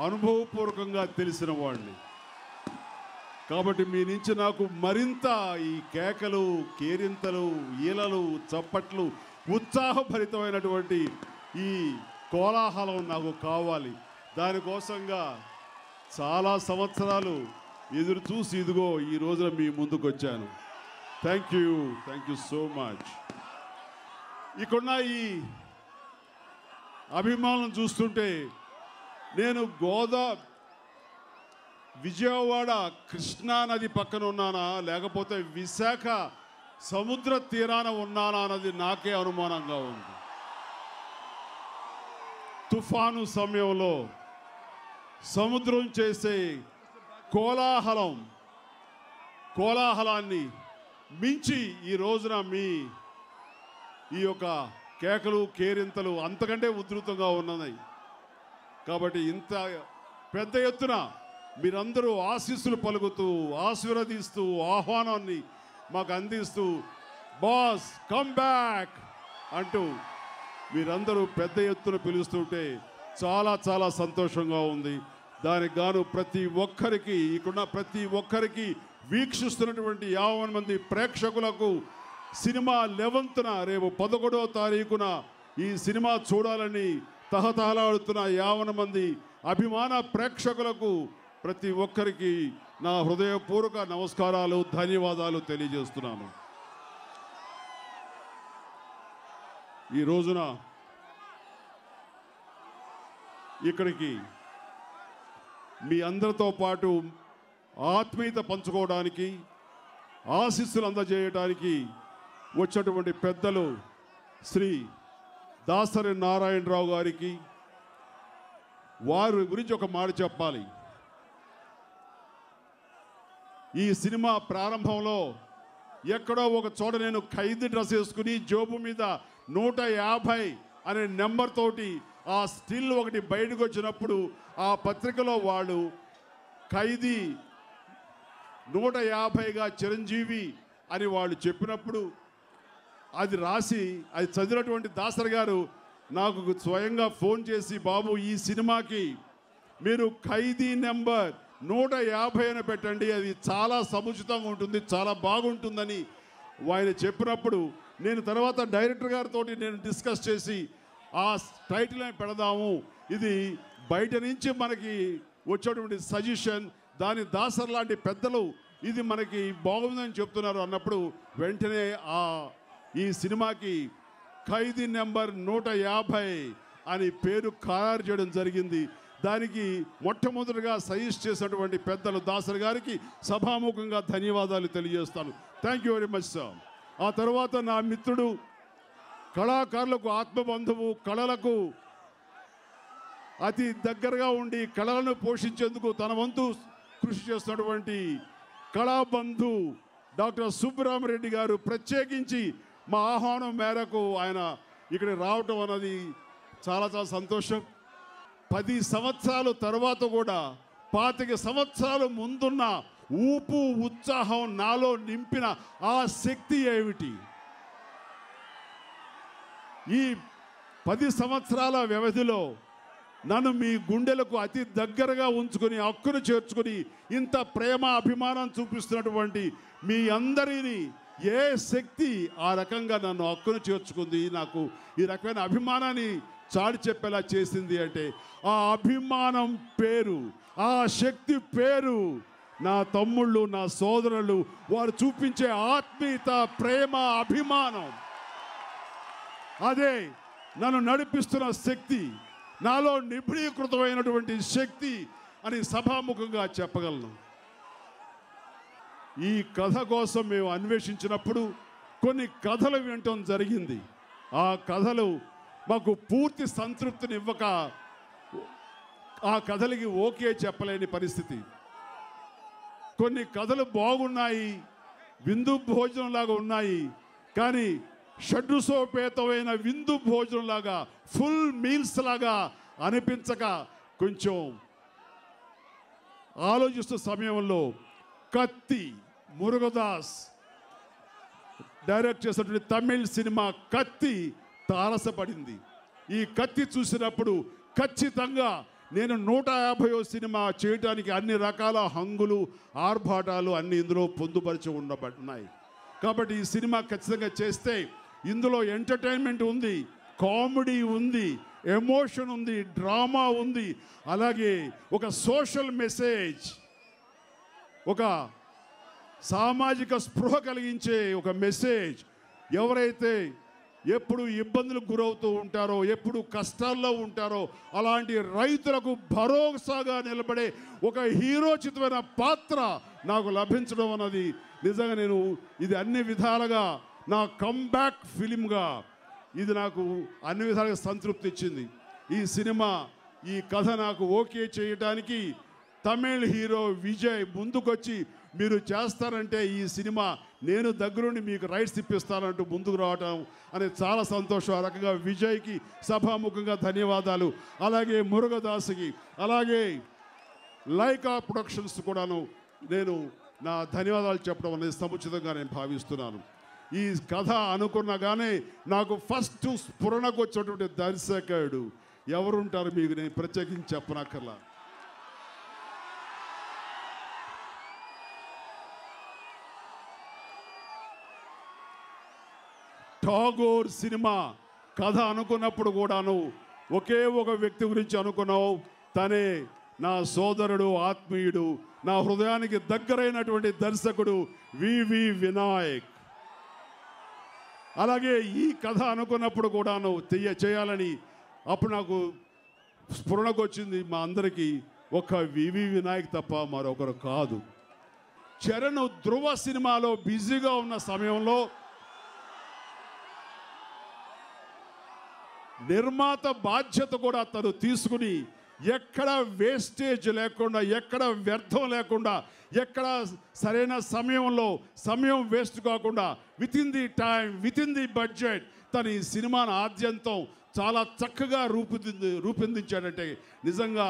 అనుభవపూర్వకంగా తెలిసిన వాడిని. కాబట్టి మీ నుంచి నాకు మరింత ఈ కేకలు, కేరింతలు, ఈలలు, చప్పట్లు, ఉత్సాహభరితమైనటువంటి ఈ కోలాహలం నాకు కావాలి. దానికోసంగా చాలా సంవత్సరాలు ఎదురు చూసి ఇదిగో ఈ రోజున మీ ముందుకు వచ్చాను. Thank you so much. ఇక్కడున్న ఈ అభిమానం చూస్తుంటే నేను విజయవాడ కృష్ణా నది పక్కన ఉన్నానా లేకపోతే విశాఖ సముద్ర తీరాన ఉన్నానా అన్నది నాకే అనుమానంగా ఉంది. తుఫాను సమయంలో సముద్రం చేసే కోలాహలాన్ని మించి ఈ రోజున ఈ యొక్క కేకలు, కేరింతలు అంతకంటే ఉధృతంగా ఉన్నది. కాబట్టి ఇంత పెద్ద ఎత్తున మీరందరూ ఆశీస్సులు పలుకుతూ, ఆశీర్వదిస్తూ, ఆహ్వానాన్ని మాకు అందిస్తూ బాస్ కమ్ బ్యాక్ అంటూ మీరందరూ పెద్ద ఎత్తున పిలుస్తుంటే చాలా చాలా సంతోషంగా ఉంది. దానికి గాను ప్రతి ఒక్కరికి, ఇక్కడున్న ప్రతి ఒక్కరికి, వీక్షిస్తున్నటువంటి 50 మంది ప్రేక్షకులకు సినిమా 11న రేపు 11వ తారీఖున ఈ సినిమా చూడాలని తహతహలాడుతున్న 50 మంది అభిమాన ప్రేక్షకులకు ప్రతి ఒక్కరికి నా హృదయపూర్వక నమస్కారాలు, ధన్యవాదాలు తెలియజేస్తున్నాను. ఈ రోజున ఇక్కడికి మీ అందరితో పాటు ఆత్మీయత పంచుకోవడానికి, ఆశీస్సులు అందజేయడానికి వచ్చినటువంటి పెద్దలు శ్రీ దాసరి నారాయణరావు గారికి వారి గురించి ఒక మాట చెప్పాలి. ఈ సినిమా ప్రారంభంలో ఎక్కడో ఒక చోట నేను ఖైదీ డ్రెస్ వేసుకుని జోబు మీద 150 అనే నెంబర్ తోటి ఆ స్టిల్ ఒకటి బయటకు వచ్చినప్పుడు ఆ పత్రికలో వాళ్ళు ఖైదీ 150గా చిరంజీవి అని వాళ్ళు చెప్పినప్పుడు అది రాసి అది చదివినటువంటి దాసరి గారు నాకు స్వయంగా ఫోన్ చేసి, బాబు ఈ సినిమాకి మీరు ఖైదీ నెంబర్ 150 అని పెట్టండి, అది చాలా సముచితంగా ఉంటుంది, చాలా బాగుంటుందని ఆయన చెప్పినప్పుడు నేను తర్వాత డైరెక్టర్ గారితో నేను డిస్కస్ చేసి ఆ టైటిల్ పెడదాము, ఇది బయట నుంచి మనకి వచ్చేటువంటి సజెషన్, దాని దాసర్ లాంటి పెద్దలు ఇది మనకి బాగుందని చెప్తున్నారు అన్నప్పుడు వెంటనే ఈ సినిమాకి ఖైదీ నెంబర్ 150 అని పేరు ఖరారు చేయడం జరిగింది. దానికి మొట్టమొదటిగా సజెస్ట్ చేసినటువంటి పెద్దలు దాసరి గారికి సభాముఖంగా ధన్యవాదాలు తెలియజేస్తాను. Thank you very much sir. ఆ తర్వాత నా మిత్రుడు, కళాకారులకు ఆత్మబంధువు, కళలకు అతి దగ్గరగా ఉండి కళలను పోషించేందుకు తన వంతు కృషి చేస్తున్నటువంటి కళాబంధు డాక్టర్ సుబ్బరామరెడ్డి గారు ప్రత్యేకించి మా ఆహ్వానం మేరకు ఆయన ఇక్కడ రావటం అన్నది చాలా చాలా సంతోషం. 10 సంవత్సరాల తర్వాత కూడా 25 సంవత్సరాలు ముందున్న ఊపు, ఉత్సాహం నాలో నింపిన ఆ శక్తి ఏమిటి? ఈ 10 సంవత్సరాల వ్యవధిలో నన్ను మీ గుండెలకు అతి దగ్గరగా ఉంచుకొని, హక్కును చేర్చుకొని ఇంత ప్రేమ, అభిమానం చూపిస్తున్నటువంటి మీ అందరినీ ఏ శక్తి ఆ రకంగా నన్ను హక్కును చేర్చుకుంది, నాకు ఈ రకమైన అభిమానాన్ని చాటి చెప్పేలా చేసింది అంటే ఆ అభిమానం పేరు, ఆ శక్తి పేరు నా తమ్ముళ్ళు, నా సోదరులు, వారు చూపించే ఆత్మీయత, ప్రేమ, అభిమానం. అదే నన్ను నడిపిస్తున్న శక్తి, నాలో నిబిడీకృతమైనటువంటి శక్తి అని సభాముఖంగా చెప్పగలను. ఈ కథ కోసం మేము అన్వేషించినప్పుడు కొన్ని కథలు వినటం జరిగింది. ఆ కథలు మాకు పూర్తి సంతృప్తిని ఇవ్వక ఆ కథలకి ఓకే చెప్పలేని పరిస్థితి. కొన్ని కథలు బాగున్నాయి, విందు భోజనంలాగా ఉన్నాయి, కానీ షడ్రుసోపేతమైన విందు భోజనంలాగా ఫుల్ మీల్స్ లాగా అనిపించక కొంచెం ఆలోచిస్తున్న సమయంలో కత్తి మురుగదాస్ డైరెక్ట్ చేసినటువంటి తమిళ్ సినిమా కత్తి తారసపడింది. ఈ కత్తి చూసినప్పుడు ఖచ్చితంగా నేను 150వ సినిమా చేయడానికి అన్ని రకాల హంగులు ఆర్భాటాలు అన్ని ఇందులో పొందుపరిచి ఉండబడినాయి. కాబట్టి ఈ సినిమా ఖచ్చితంగా చేస్తే ఇందులో ఎంటర్టైన్మెంట్ ఉంది, కామెడీ ఉంది, ఎమోషన్ ఉంది, డ్రామా ఉంది, అలాగే ఒక సోషల్ మెసేజ్, ఒక సామాజిక స్పృహ కలిగించే ఒక మెసేజ్. ఎవరైతే ఎప్పుడు ఇబ్బందులకు గురవుతూ ఉంటారో, ఎప్పుడు కష్టాల్లో ఉంటారో అలాంటి రైతులకు భరోసాగా నిలబడే ఒక హీరోచితమైన పాత్ర నాకు లభించడం అన్నది నిజంగా నేను ఇది అన్ని విధాలుగా నా కమ్బ్యాక్ ఫిలింగా ఇది నాకు అన్ని విధాలుగా సంతృప్తి ఇచ్చింది. ఈ సినిమా ఈ కథ నాకు ఓకే చేయడానికి తమిళ్ హీరో విజయ్ ముందుకొచ్చి మీరు చేస్తారంటే ఈ సినిమా నేను దగ్గరుండి మీకు రైట్స్ ఇప్పిస్తానంటూ ముందుకు రావటం అనేది చాలా సంతోషం. ఆ రకంగా విజయ్కి సభాముఖంగా ధన్యవాదాలు, అలాగే మురుగదాస్కి, అలాగే లైకా ప్రొడక్షన్స్ కూడాను నేను నా ధన్యవాదాలు చెప్పడం అనేది సముచితంగా నేను భావిస్తున్నాను. ఈ కథ అనుకున్నగానే నాకు ఫస్ట్ స్ఫురణకు వచ్చేటువంటి దర్శకుడు ఎవరుంటారు మీకు నేను ప్రత్యేకించి చెప్పనక్కర్లా. ఠాగూర్ సినిమా కథ అనుకున్నప్పుడు కూడాను ఒకే ఒక వ్యక్తి గురించి అనుకున్నావు, తనే నా సోదరుడు, ఆత్మీయుడు, నా హృదయానికి దగ్గరైనటువంటి దర్శకుడు వివి వినాయక్. అలాగే ఈ కథ అనుకున్నప్పుడు కూడాను చేయాలని అప్పుడు నాకు స్ఫురణకు వచ్చింది, మా అందరికీ ఒక వివి వినాయక్ తప్ప మరొకరు కాదు. చరణ్ ధ్రువ సినిమాలో బిజీగా ఉన్న సమయంలో నిర్మాత బాధ్యత కూడా తను తీసుకుని ఎక్కడ వేస్టేజ్ లేకుండా, ఎక్కడ వ్యర్థం లేకుండా, ఎక్కడ సరైన సమయంలో సమయం వేస్ట్ కాకుండా with in the time, with in the budget తను ఈ సినిమాను ఆద్యంతం చాలా చక్కగా రూపొందించాడంటే నిజంగా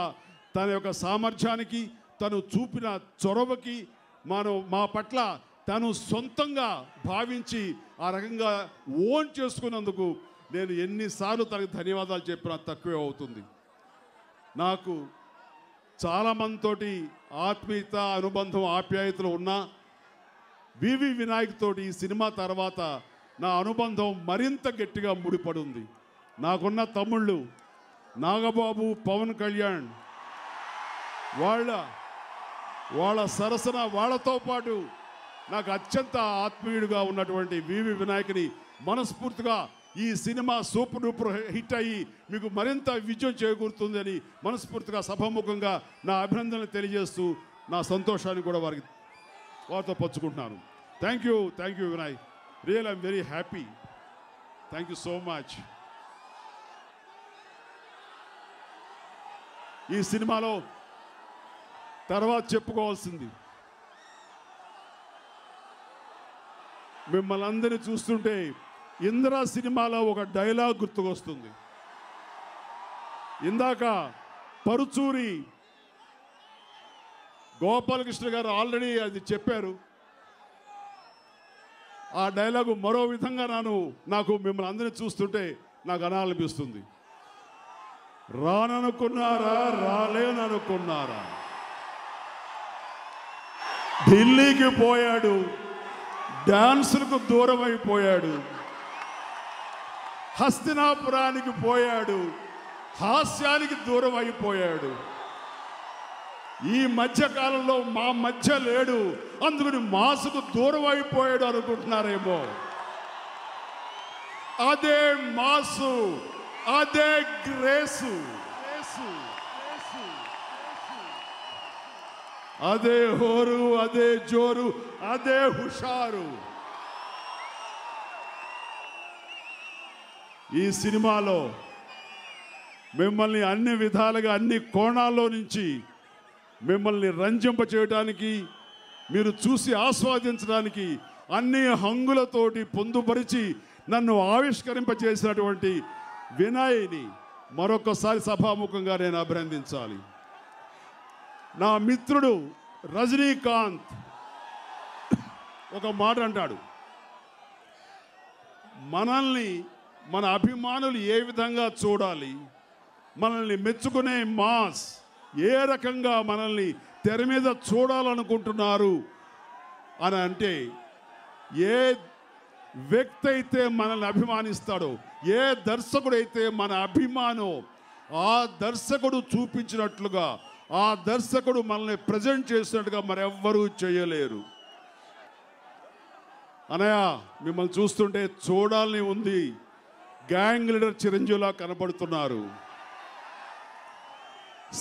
తన యొక్క సామర్థ్యానికి, తను చూపిన చొరవకి మా పట్ల తను సొంతంగా భావించి ఆ రకంగా ఓన్ చేసుకున్నందుకు నేను ఎన్నిసార్లు తనకు ధన్యవాదాలు చెప్పినా తక్కువే అవుతుంది. నాకు చాలామందితోటి ఆత్మీయత, అనుబంధం, ఆప్యాయతలు ఉన్నా వివి వినాయక్ తోటి ఈ సినిమా తర్వాత నా అనుబంధం మరింత గట్టిగా ముడిపడి ఉంది. నాకున్న తమ్ముళ్ళు నాగబాబు, పవన్ కళ్యాణ్, వాళ్ళ సరసన వాళ్ళతో పాటు నాకు అత్యంత ఆత్మీయుడిగా ఉన్నటువంటి వివి వినాయక్ని మనస్ఫూర్తిగా ఈ సినిమా సూపర్ డూపర్ హిట్ అయ్యి మీకు మరింత విజయం చేకూరుతుంది అని మనస్ఫూర్తిగా సభాముఖంగా నా అభినందనలు తెలియజేస్తూ నా సంతోషాన్ని కూడా వారితో పంచుకుంటున్నాను. Thank you Vinayak, real I'm very happy. Thank you so much. ఈ సినిమాలో తర్వాత చెప్పుకోవాల్సింది, మిమ్మల్ని అందరినీ చూస్తుంటే ఇందిరా సినిమాలో ఒక డైలాగ్ గుర్తుకొస్తుంది. ఇందాక పరుచూరి గోపాలకృష్ణ గారు ఆల్రెడీ అది చెప్పారు. ఆ డైలాగు మరో విధంగా నాకు మిమ్మల్ని అందరినీ చూస్తుంటే నాకు అనాలనిపిస్తుంది. రాననుకున్నారా, రాలేననుకున్నారా, ఢిల్లీకి పోయాడు, డాన్సులకు దూరం అయిపోయాడు, హస్తినాపురానికి పోయాడు, హాస్యానికి దూరం అయిపోయాడు. ఈ మధ్య కాలంలో మా మధ్య లేడు, అందుకని మాసుకు దూరం అయిపోయాడు అనుకుంటున్నారేమో. అదే మాసు, అదే గ్రేసు, అదే హోరు, అదే జోరు, అదే హుషారు. ఈ సినిమాలో మిమ్మల్ని అన్ని విధాలుగా, అన్ని కోణాల్లో నుంచి మిమ్మల్ని రంజింప చేయడానికి, మీరు చూసి ఆస్వాదించడానికి అన్ని హంగులతోటి పొందుపరిచి నన్ను ఆవిష్కరింపజేసినటువంటి వినయ్ని మరొకసారి సభాముఖంగా నేను అభినందించాలి. నా మిత్రుడు రజనీకాంత్ ఒక మాట అంటాడు, మనల్ని మన అభిమానులు ఏ విధంగా చూడాలి, మనల్ని మెచ్చుకునే మాస్ ఏ రకంగా మనల్ని తెర మీద చూడాలనుకుంటున్నారు అని అంటే, ఏ వ్యక్తి అయితే మనల్ని అభిమానిస్తాడో, ఏ దర్శకుడైతే మన అభిమానో, ఆ దర్శకుడు చూపించినట్లుగా, ఆ దర్శకుడు మనల్ని ప్రజెంట్ చేసినట్టుగా మరెవ్వరూ చేయలేరు. అనయ్య మిమ్మల్ని చూస్తుంటే చూడాలని ఉంది. గ్యాంగ్ లీడర్ చిరంజీవిలా కనబడుతున్నారు.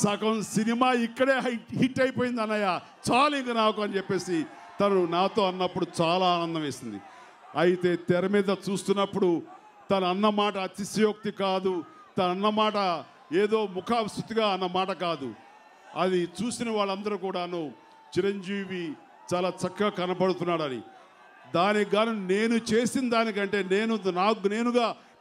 సగం సినిమా ఇక్కడే హిట్ అయిపోయింది అన్నయ్య, చాలు ఇంక నాకు అని చెప్పేసి తను నాతో అన్నప్పుడు చాలా ఆనందం వేసింది. అయితే తెర మీద చూస్తున్నప్పుడు తను అన్నమాట అతిశయోక్తి కాదు, తను అన్నమాట ఏదో ముఖాస్తుతిగా అన్నమాట కాదు. అది చూసిన వాళ్ళందరూ కూడాను చిరంజీవి చాలా చక్కగా కనబడుతున్నాడని, దానికి గాను నేను చేసిన దానికంటే,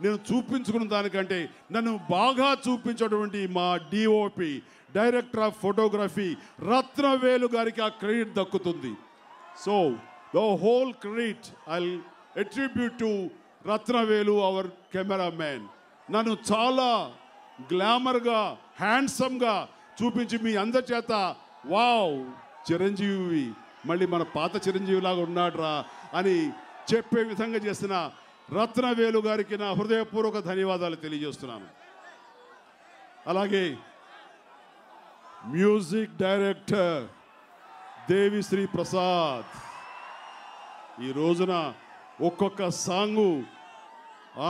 నేను చూపించుకున్న దానికంటే నన్ను బాగా చూపించేటువంటి మా DOP, director of photography Ratnavelu గారికి ఆ క్రెడిట్ దక్కుతుంది. So the whole credit I attribute to Ratnavelu, our cameraman. నన్ను చాలా గ్లామర్గా, హ్యాండ్సమ్గా చూపించి మీ అందరి చేత వావ్ చిరంజీవి మళ్ళీ మన పాత చిరంజీవిలాగా ఉన్నాడ్రా అని చెప్పే విధంగా చేసిన రత్నవేలు గారికి నా హృదయపూర్వక ధన్యవాదాలు తెలియజేస్తున్నాను. అలాగే మ్యూజిక్ డైరెక్టర్ దేవిశ్రీ ప్రసాద్ ఈ రోజున ఒక్కొక్క సాంగు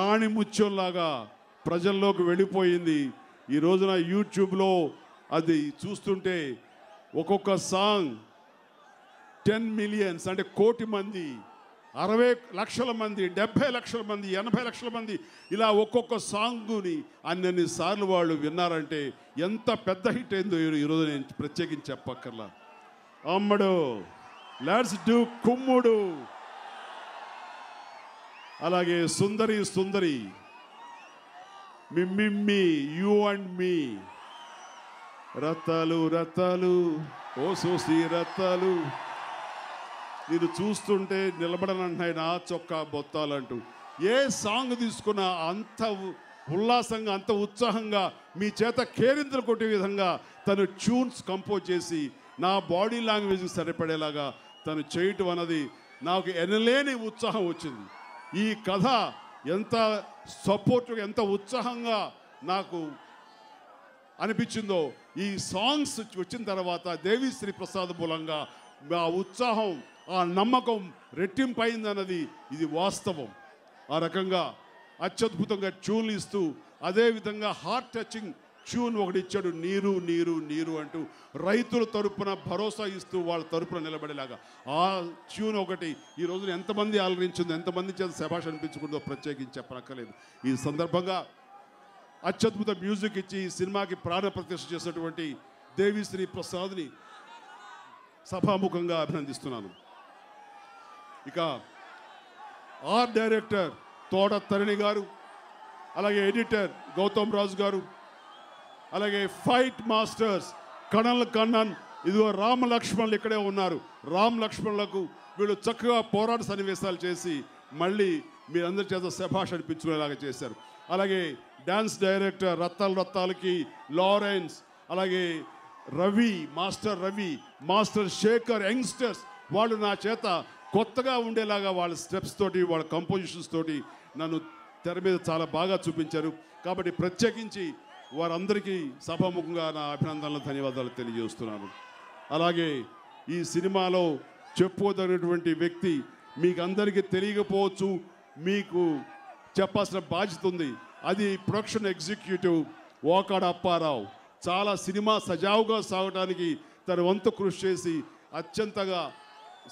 ఆణిముత్యంలాగా ప్రజల్లోకి వెళ్ళిపోయింది. ఈ రోజున యూట్యూబ్లో అది చూస్తుంటే ఒక్కొక్క సాంగ్ 10 మిలియన్స్ అంటే 1 కోటి మంది, 60 లక్షల మంది, 70 లక్షల మంది, 80 లక్షల మంది ఇలా ఒక్కొక్క సాంగుని అన్ని సార్లు వాళ్ళు విన్నారంటే ఎంత పెద్ద హిట్ అయిందో ఈరోజు నేను ప్రత్యేకించి చెప్పక్కర్లా. అమ్మడు లెట్స్ డూ కుమ్ముడు. అలాగే సుందరి సుందరి, మిమ్మి, యూ అండ్ మీ, రత్తాలు రత్తాలు, ఓ సోసి రత్తాలు, నేను చూస్తుంటే నిలబడనంటున్నాయి నా చొక్కా బొత్తాలంటూ. ఏ సాంగ్ తీసుకున్నా అంత ఉల్లాసంగా, అంత ఉత్సాహంగా మీ చేత కేరింతలు కొట్టే విధంగా తను ట్యూన్స్ కంపోజ్ చేసి నా బాడీ లాంగ్వేజ్కి సరిపడేలాగా తను చేయటం అన్నది నాకు ఎనలేని ఉత్సాహం వచ్చింది. ఈ కథ ఎంత సపోర్ట్గా, ఎంత ఉత్సాహంగా నాకు అనిపించిందో ఈ సాంగ్స్ వచ్చిన తర్వాత దేవిశ్రీ ప్రసాద్ మూలంగా ఆ ఉత్సాహం, ఆ నమ్మకం రెట్టింపైందన్నది ఇది వాస్తవం. ఆ రకంగా అత్యద్భుతంగా ట్యూన్లు ఇస్తూ, అదేవిధంగా హార్ట్ టచింగ్ ట్యూన్ ఒకటి ఇచ్చాడు, నీరు నీరు నీరు అంటూ రైతుల తరపున భరోసా ఇస్తూ వాళ్ళ తరపున నిలబడేలాగా ఆ ట్యూన్ ఒకటి ఈ రోజున ఎంతమంది ఆలరించిందో, ఎంతమంది చేత శభాష్ అనిపించుకుందో ప్రత్యేకించి చెప్పనక్కర్లేదు. ఈ సందర్భంగా అత్యద్భుత మ్యూజిక్ ఇచ్చి ఈ సినిమాకి ప్రాణ ప్రతిష్ఠ చేసినటువంటి దేవిశ్రీ ప్రసాద్ని సభాముఖంగా అభినందిస్తున్నాను. ఇక ఆర్ట్ డైరెక్టర్ తోట తరణి గారు, అలాగే ఎడిటర్ గౌతమ్ రాజు గారు, అలాగే ఫైట్ మాస్టర్స్ కణల్ కన్నన్, ఇదిగో రామ లక్ష్మణులు ఇక్కడే ఉన్నారు. రామ్ లక్ష్మణులకు వీళ్ళు చక్కగా పోరాట సన్నివేశాలు చేసి మళ్ళీ మీరందరి చేత శభాష్ అనిపించుకునేలాగా చేశారు. అలాగే డ్యాన్స్ డైరెక్టర్ రత్తాలకి లారెన్స్, అలాగే రవి, మాస్టర్ శేఖర్, యంగ్స్టర్స్ వాళ్ళు నా చేత కొత్తగా ఉండేలాగా వాళ్ళ స్టెప్స్ తోటి, వాళ్ళ కంపోజిషన్స్ తోటి నన్ను తెర మీద చాలా బాగా చూపించారు. కాబట్టి ప్రత్యేకించి వారందరికీ సభాముఖంగా నా అభినందనలు, ధన్యవాదాలు తెలియజేస్తున్నాను. అలాగే ఈ సినిమాలో చెప్పుకోదగినటువంటి వ్యక్తి మీకు అందరికీ తెలియకపోవచ్చు, మీకు చెప్పాల్సిన బాధ్యత ఉంది. అది ప్రొడక్షన్ ఎగ్జిక్యూటివ్ వాకాడ అప్పారావు. చాలా సినిమా సజావుగా సాగడానికి తన వంతు కృషి చేసి అత్యంతగా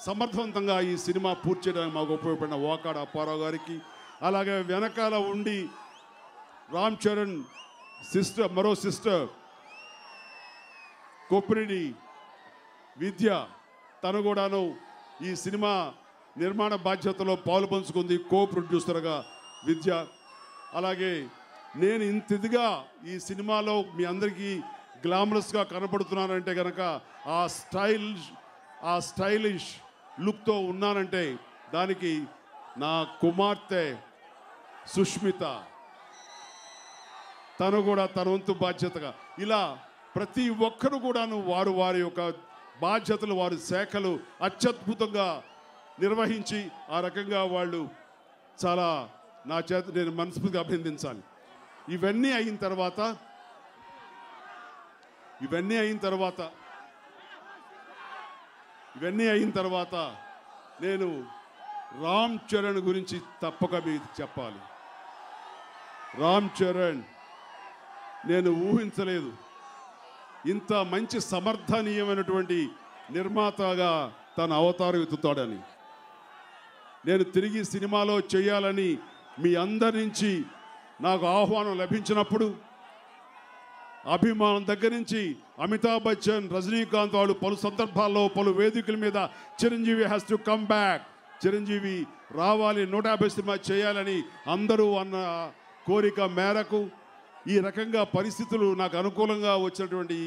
సమర్థవంతంగా ఈ సినిమా పూర్తి చేయడానికి మాకు ఉపయోగపడిన వాకాడ అప్పారావు గారికి, అలాగే వెనకాల ఉండి రామ్ చరణ్ సిస్టర్, మరో సిస్టర్ కొప్పిరెడ్డి విద్య, తను కూడాను ఈ సినిమా నిర్మాణ బాధ్యతలో పాలు పంచుకుంది కో ప్రొడ్యూసర్గా. విద్య. అలాగే నేను ఇంత ఇదిగా ఈ సినిమాలో మీ అందరికీ గ్లామరస్గా కనపడుతున్నానంటే కనుక ఆ స్టైలిష్ లుక్తో ఉన్నానంటే దానికి నా కుమార్తె సుష్మిత, తను కూడా తన వంతు బాధ్యతగా ఇలా ప్రతి ఒక్కరు కూడాను వారి యొక్క బాధ్యతలు, వారి శాఖలు అత్యద్భుతంగా నిర్వహించి ఆ రకంగా వాళ్ళు చాలా నా చేత నేను మనస్ఫూర్తిగా అభినందించాలి. ఇవన్నీ అయిన తర్వాత నేను రామ్ చరణ్ గురించి తప్పక మీకు చెప్పాలి. రామ్ చరణ్ నేను ఊహించలేదు ఇంత మంచి సమర్థనీయమైనటువంటి నిర్మాతగా తన అవతారం ఎత్తుతాడని. నేను తిరిగి సినిమాలో చేయాలని మీ అందరి నుంచి నాకు ఆహ్వానం లభించినప్పుడు అభిమానం దగ్గర నుంచి అమితాబ్ బచ్చన్, రజనీకాంత్ వాళ్ళు పలు సందర్భాల్లో పలు వేదికల మీద Chiranjeevi has to come back, Chiranjeevi రావాలి 150 సినిమా చేయాలని అందరూ అన్న కోరిక మేరకు ఈ రకంగా పరిస్థితులు నాకు అనుకూలంగా వచ్చినటువంటి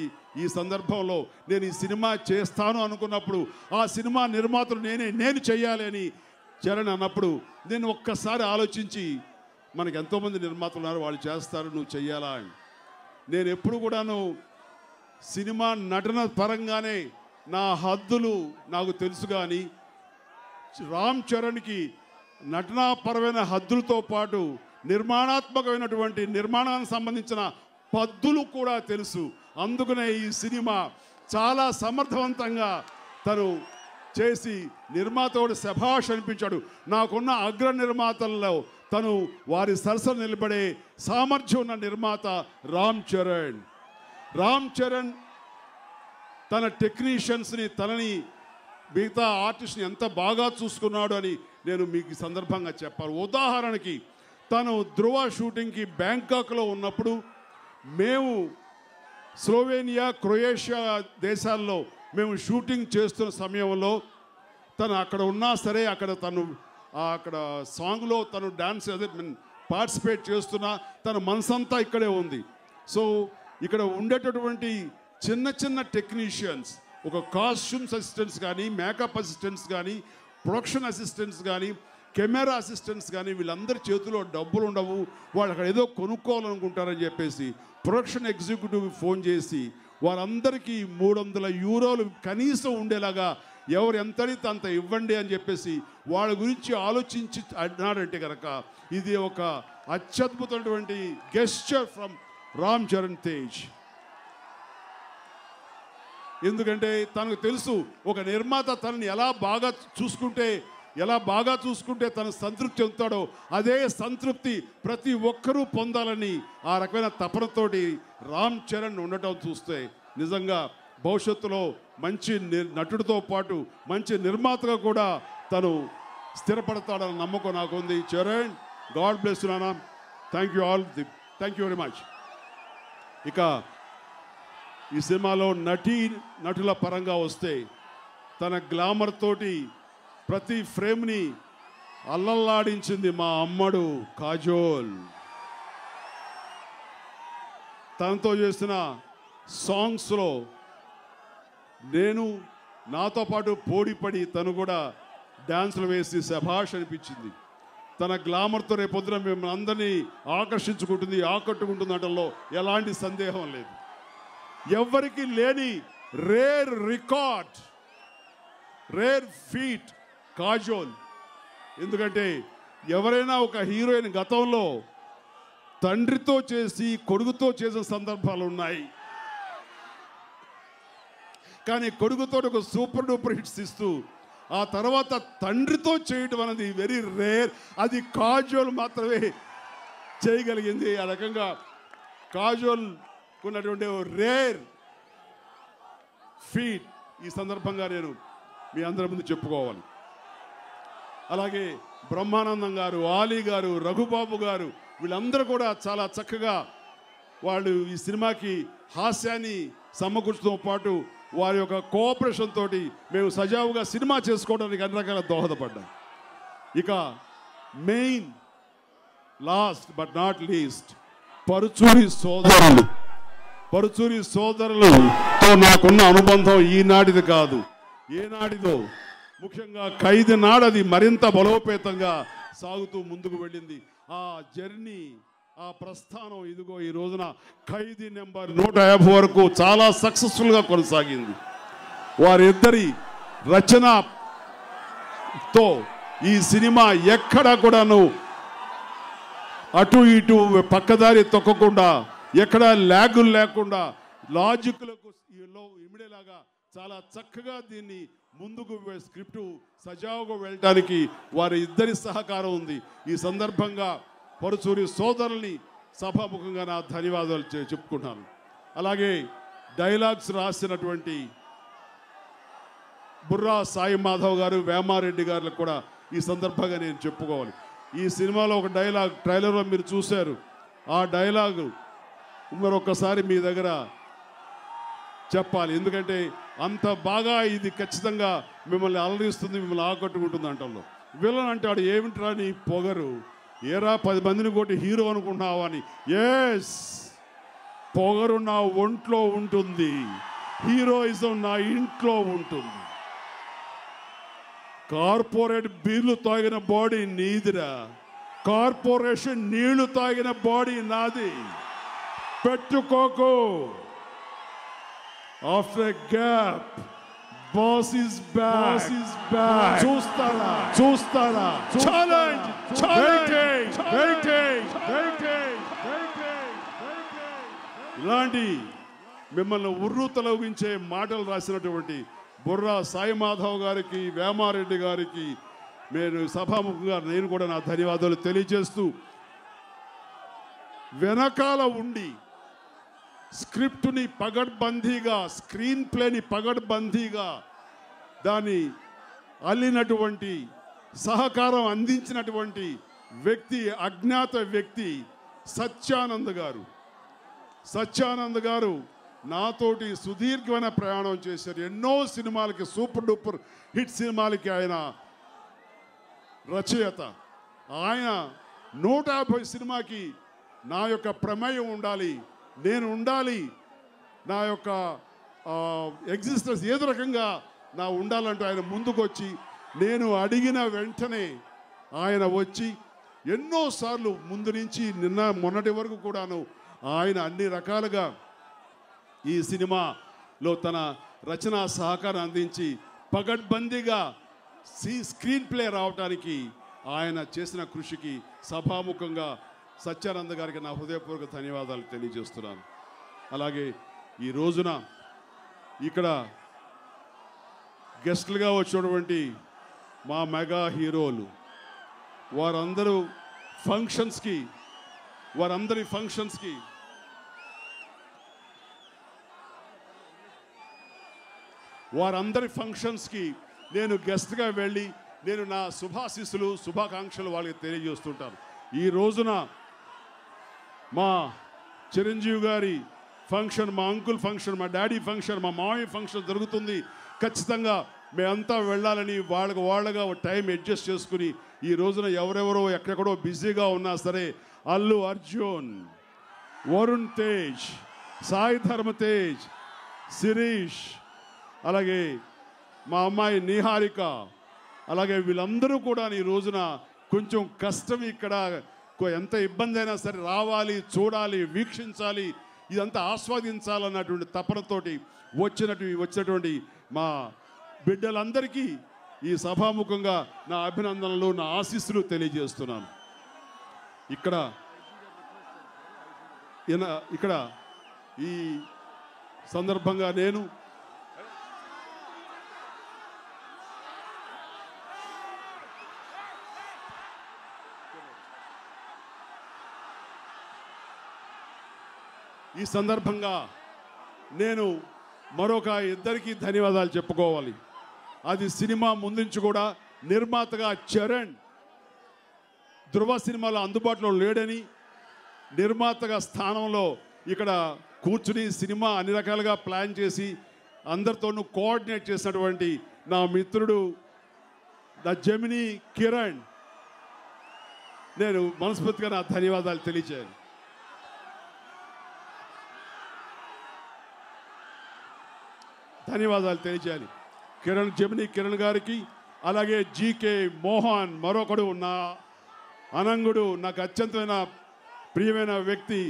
ఈ సందర్భంలో నేను ఈ సినిమా చేస్తాను అనుకున్నప్పుడు ఆ సినిమా నిర్మాతలు నేను చేయాలి అని చరణ్ అన్నప్పుడు నేను ఒక్కసారి ఆలోచించి మనకు ఎంతోమంది నిర్మాతలు ఉన్నారు, వాళ్ళు చేస్తారు, నువ్వు చెయ్యాలా అని. నేను ఎప్పుడు కూడాను సినిమా నటన పరంగానే నా హద్దులు నాకు తెలుసు, కానీ రామ్ చరణ్కి నటనాపరమైన హద్దులతో పాటు నిర్మాణాత్మకమైనటువంటి నిర్మాణానికి సంబంధించిన పద్దులు కూడా తెలుసు. అందుకనే ఈ సినిమా చాలా సమర్థవంతంగా తను చేసి నిర్మాతోడు శభాష్ అనిపించాడు. నాకున్న అగ్ర నిర్మాతల్లో తను వారి సరసన నిలబడే సామర్థ్యం ఉన్న నిర్మాత రామ్ చరణ్. రామ్ చరణ్ తన టెక్నీషియన్స్ని, తనని మిగతా ఆర్టిస్ట్ని ఎంత బాగా చూసుకున్నాడు అని నేను మీకు ఈ సందర్భంగా చెప్పాలి. ఉదాహరణకి తను ధ్రువ షూటింగ్కి బ్యాంకాక్లో ఉన్నప్పుడు మేము స్లోవేనియా, క్రొయేషియా దేశాల్లో మేము షూటింగ్ చేస్తున్న సమయంలో తను అక్కడ ఉన్నా సరే అక్కడ సాంగ్లో తను డాన్స్ పార్టిసిపేట్ చేస్తున్నా తన మనసంతా ఇక్కడే ఉంది. సో ఇక్కడ ఉండేటటువంటి చిన్న చిన్న టెక్నీషియన్స్, ఒక కాస్ట్యూమ్స్ అసిస్టెంట్స్ కానీ, మేకప్ అసిస్టెంట్స్ కానీ, ప్రొడక్షన్ అసిస్టెంట్స్ కానీ, కెమెరా అసిస్టెంట్స్ కానీ వీళ్ళందరి చేతిలో డబ్బులు ఉండవు, వాళ్ళు అక్కడ ఏదో కొనుక్కోవాలనుకుంటారని చెప్పేసి ప్రొడక్షన్ ఎగ్జిక్యూటివ్ ఫోన్ చేసి వారందరికీ 300 యూరోలు కనీసం ఉండేలాగా ఎవరు ఎంతైతే అంత ఇవ్వండి అని చెప్పేసి వాళ్ళ గురించి ఆలోచించి అన్నాడంటే కనుక ఇది ఒక అత్యద్భుతమైనటువంటి గెస్చర్ ఫ్రమ్ రామ్ చరణ్ తేజ్. ఎందుకంటే తనకు తెలుసు ఒక నిర్మాత తనని ఎలా బాగా చూసుకుంటే తను సంతృప్తి చెందుతాడో అదే సంతృప్తి ప్రతి ఒక్కరూ పొందాలని ఆ రకమైన తపనతోటి రామ్ చరణ్ ఉండటం చూస్తే నిజంగా భవిష్యత్తులో మంచి నటుడితో పాటు మంచి నిర్మాతగా కూడా తను స్థిరపడతాడన్న నమ్మకం నాకు ఉంది. చరణ్, గాడ్ బ్లెస్ యు నాన్న. Thank you very much. ఇక ఈ సినిమాలో నటుల పరంగా వస్తే తన గ్లామర్ తోటి ప్రతి ఫ్రేమ్ని అల్లల్లాడించింది మా అమ్మడు కాజోల్. తనతో చేసిన సాంగ్స్లో నాతో పాటు పోటీపడి తను కూడా డ్యాన్సులు వేసి శభాష్ అనిపించింది. తన గ్లామర్తో రేపొద్దున మేము అందరినీ ఆకట్టుకుంటుంది అనడంలో ఎలాంటి సందేహం లేదు. ఎవ్వరికి లేని రేర్ ఫీట్ కాజోల్. ఎందుకంటే ఎవరైనా ఒక హీరోయిన్ గతంలో తండ్రితో చేసి కొడుకుతో చేసిన సందర్భాలు ఉన్నాయి, కానీ కొడుకుతో ఒక సూపర్ డూపర్ హిట్స్ ఇస్తూ ఆ తర్వాత తండ్రితో చేయడం అనేది వెరీ రేర్. అది కాజోల్ మాత్రమే చేయగలిగింది. ఆ రకంగా కాజోల్ ఉన్నటువంటి రేర్ ఫీట్ ఈ సందర్భంగా నేను మీ అందరి ముందు చెప్పుకోవాలి. అలాగే బ్రహ్మానందం గారు, ఆలీ గారు, రఘుబాబు గారు వీళ్ళందరూ కూడా చాలా చక్కగా వాళ్ళు ఈ సినిమాకి హాస్యాన్ని సమకూర్చడంతో పాటు వారి యొక్క కోఆపరేషన్ తోటి మేము సజావుగా సినిమా చేసుకోవడానికి అన్ని రకాల దోహదపడ్డాం. ఇక main last but not least Paruchuri సోదరులతో నాకున్న అనుబంధం ఈనాటిది కాదు, ఏనాటిదో. ముఖ్యంగా ఖైదీ నాడు అది మరింత బలోపేతంగా సాగుతూ ముందుకు వెళ్ళింది. ఆ జర్నీ, ఆ ప్రస్థానం ఇదిగో ఈ రోజున ఖైదీ నెంబర్ 150 వరకు చాలా సక్సెస్ఫుల్గా కొనసాగింది. వారిద్దరి రచనతో ఈ సినిమా ఎక్కడ కూడాను అటు ఇటు పక్కదారి తొక్కకుండా, ఎక్కడ ల్యాగులు లేకుండా, లాజిక్లకు ఇమిడేలాగా చాలా చక్కగా దీన్ని ముందుకు స్క్రిప్టు సజావుగా వెళ్ళడానికి వారి ఇద్దరి సహకారం ఉంది. ఈ సందర్భంగా పరుచూరి సోదరుల్ని సభాముఖంగా నా ధన్యవాదాలు చెప్పుకుంటాను. అలాగే డైలాగ్స్ రాసినటువంటి బుర్రా సాయి మాధవ్ గారు, వేమారెడ్డి గారులకు కూడా ఈ సందర్భంగా నేను చెప్పుకోవాలి. ఈ సినిమాలో ఒక డైలాగ్ ట్రైలర్లో మీరు చూశారు. ఆ డైలాగు మరొకసారి మీ దగ్గర చెప్పాలి, ఎందుకంటే అంత బాగా ఇది ఖచ్చితంగా మిమ్మల్ని అలరిస్తుంది, మిమ్మల్ని ఆకట్టుకుంటుంది. అంటలో విలన్ అంటాడు, ఏమిట్రా నీ పొగరు, ఏరా 10 మందిని కొట్టి హీరో అనుకుంటున్నావా అని. ఎస్, పొగరు నా ఒంట్లో ఉంటుంది, హీరోయిజం నా ఇంట్లో ఉంటుంది. కార్పొరేట్ బీర్లు తాగిన బాడీ నీదిరా, కార్పొరేషన్ నీళ్లు తాగిన బాడీ నాది, పెట్టుకోకు. After a gap boss is back. చూస్తారా ఛాలెంజ్. ఇలాంటి మిమ్మల్ని ఉర్రు తొలగించే మాటలు రాసినటువంటి బుర్రా సాయి మాధవ్ గారికి, వేమారెడ్డి గారికి నేను సభాముఖంగా నేను కూడా నా ధన్యవాదాలు తెలియజేస్తూ, వెనకాల ఉండి స్క్రిప్ట్ని పగడ్బందీగా, స్క్రీన్ ప్లేని పగడ్బందీగా దాన్ని అల్లినటువంటి, సహకారం అందించినటువంటి వ్యక్తి, అజ్ఞాత వ్యక్తి సత్యానంద్ గారు. సత్యానంద్ గారు నాతోటి సుదీర్ఘమైన ప్రయాణం చేశారు. ఎన్నో సినిమాలకి, సూపర్ డూపర్ హిట్ సినిమాలకి ఆయన రచయిత. ఆయన 150 సినిమాకి నా యొక్క ప్రమేయం ఉండాలి, నేను ఉండాలి, నా యొక్క ఎగ్జిస్టెన్స్ ఏదో రకంగా నా ఉండాలంటూ ఆయన ముందుకు వచ్చి, నేను అడిగిన వెంటనే ఆయన వచ్చి ఎన్నోసార్లు ముందు నుంచి మొన్నటి వరకు కూడాను ఆయన అన్ని రకాలుగా ఈ సినిమాలో తన రచనా సహకారం అందించి పగడ్బందీగా స్క్రీన్ ప్లే రావడానికి ఆయన చేసిన కృషికి సభాముఖంగా సత్యానంద్ గారికి నా హృదయపూర్వక ధన్యవాదాలు తెలియజేస్తున్నాను. అలాగే ఈ రోజున ఇక్కడ గెస్ట్లుగా వచ్చినటువంటి మా మెగా హీరోలు, వారందరి ఫంక్షన్స్కి నేను గెస్ట్గా వెళ్ళి నేను నా శుభాకాంక్షలు వాళ్ళకి తెలియజేస్తుంటాను. ఈ రోజున మా చిరంజీవి గారి ఫంక్షన్, మా అంకుల్ ఫంక్షన్, మా డాడీ ఫంక్షన్, మా మామయ్య ఫంక్షన్ జరుగుతుంది. ఖచ్చితంగా మేమంతా వెళ్ళాలని వాళ్ళగా టైం అడ్జస్ట్ చేసుకుని ఈ రోజున ఎవరెవరో ఎక్కడెక్కడో బిజీగా ఉన్నా సరే అల్లు అర్జున్, వరుణ్ తేజ్, సాయి ధర్మ తేజ్, శిరీష్, అలాగే మా అమ్మాయి నిహారిక, అలాగే వీళ్ళందరూ కూడా ఈ రోజున కొంచెం కష్టం, ఇక్కడ ఎంత ఇబ్బంది అయినా సరే రావాలి, చూడాలి, వీక్షించాలి, ఇదంతా ఆస్వాదించాలన్నటువంటి తపనతోటి వచ్చినటువంటి మా బిడ్డలందరికీ ఈ సభాముఖంగా నా అభినందనలు, నా ఆశీస్సులు తెలియజేస్తున్నాను. ఇక్కడ ఈ సందర్భంగా నేను మరొక ఇద్దరికి ధన్యవాదాలు చెప్పుకోవాలి. అది సినిమా ముందుంచి కూడా నిర్మాతగా చరణ్ ధృవ సినిమాలో అందుబాటులో లేడని నిర్మాతగా స్థానంలో ఇక్కడ కూర్చుని సినిమా అన్ని రకాలుగా ప్లాన్ చేసి అందరితోనూ కోఆర్డినేట్ చేసినటువంటి నా మిత్రుడు నా జెమిని కిరణ్, నేను మనస్ఫూర్తిగా నా ధన్యవాదాలు తెలియజేయాలి. జమినీ కిరణ్ గారికి, అలాగే జీకే మోహన్, మరొకడు నా అనంగుడు, నాకు అత్యంతమైన ప్రియమైన వ్యక్తి.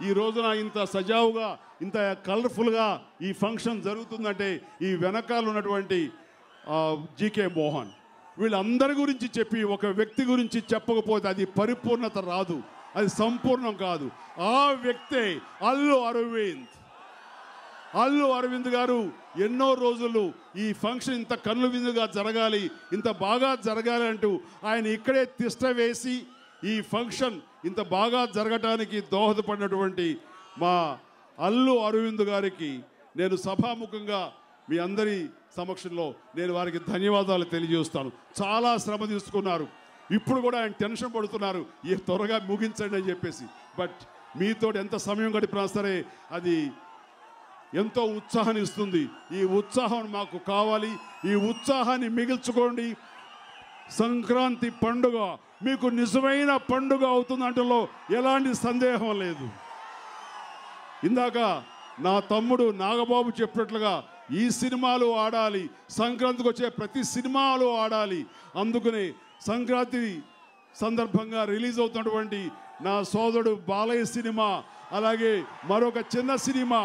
ఈ రోజున ఇంత సజావుగా, ఇంత కలర్ఫుల్గా ఈ ఫంక్షన్ జరుగుతుందంటే ఈ వెనకాల ఉన్నటువంటి జీకే మోహన్, వీళ్ళందరి గురించి చెప్పి ఒక వ్యక్తి గురించి చెప్పకపోతే అది పరిపూర్ణత రాదు, అది సంపూర్ణం కాదు. ఆ వ్యక్తే అల్లు అరవింద్ గారు. ఎన్నో రోజులు ఈ ఫంక్షన్ ఇంత కన్నుల విందుగా జరగాలి, ఇంత బాగా జరగాలి అంటూ ఆయన ఇక్కడే తిష్ట వేసి ఈ ఫంక్షన్ ఇంత బాగా జరగటానికి దోహదపడినటువంటి మా అల్లు అరవింద్ గారికి నేను సభాముఖంగా మీ అందరి సమక్షంలో నేను వారికి ధన్యవాదాలు తెలియజేస్తాను. చాలా శ్రమ తీసుకున్నారు. ఇప్పుడు కూడా ఆయన టెన్షన్ పడుతున్నారు, ఏ త్వరగా ముగించండి అని చెప్పేసి. బట్ మీతో ఎంత సమయం గడిపినా సరే అది ఎంతో ఉత్సాహాన్ని ఇస్తుంది. ఈ ఉత్సాహం మాకు కావాలి. ఈ ఉత్సాహాన్ని మిగిల్చుకోండి. సంక్రాంతి పండుగ మీకు నిజమైన పండుగ అవుతుందంటలో ఎలాంటి సందేహం లేదు. ఇందాక నా తమ్ముడు నాగబాబు చెప్పినట్లుగా ఈ సినిమాలు ఆడాలి, సంక్రాంతికి వచ్చే ప్రతి సినిమాలు ఆడాలి. అందుకని సంక్రాంతి సందర్భంగా రిలీజ్ అవుతున్నటువంటి నా సోదరుడు బాలయ్య సినిమా, అలాగే మరొక చిన్న సినిమా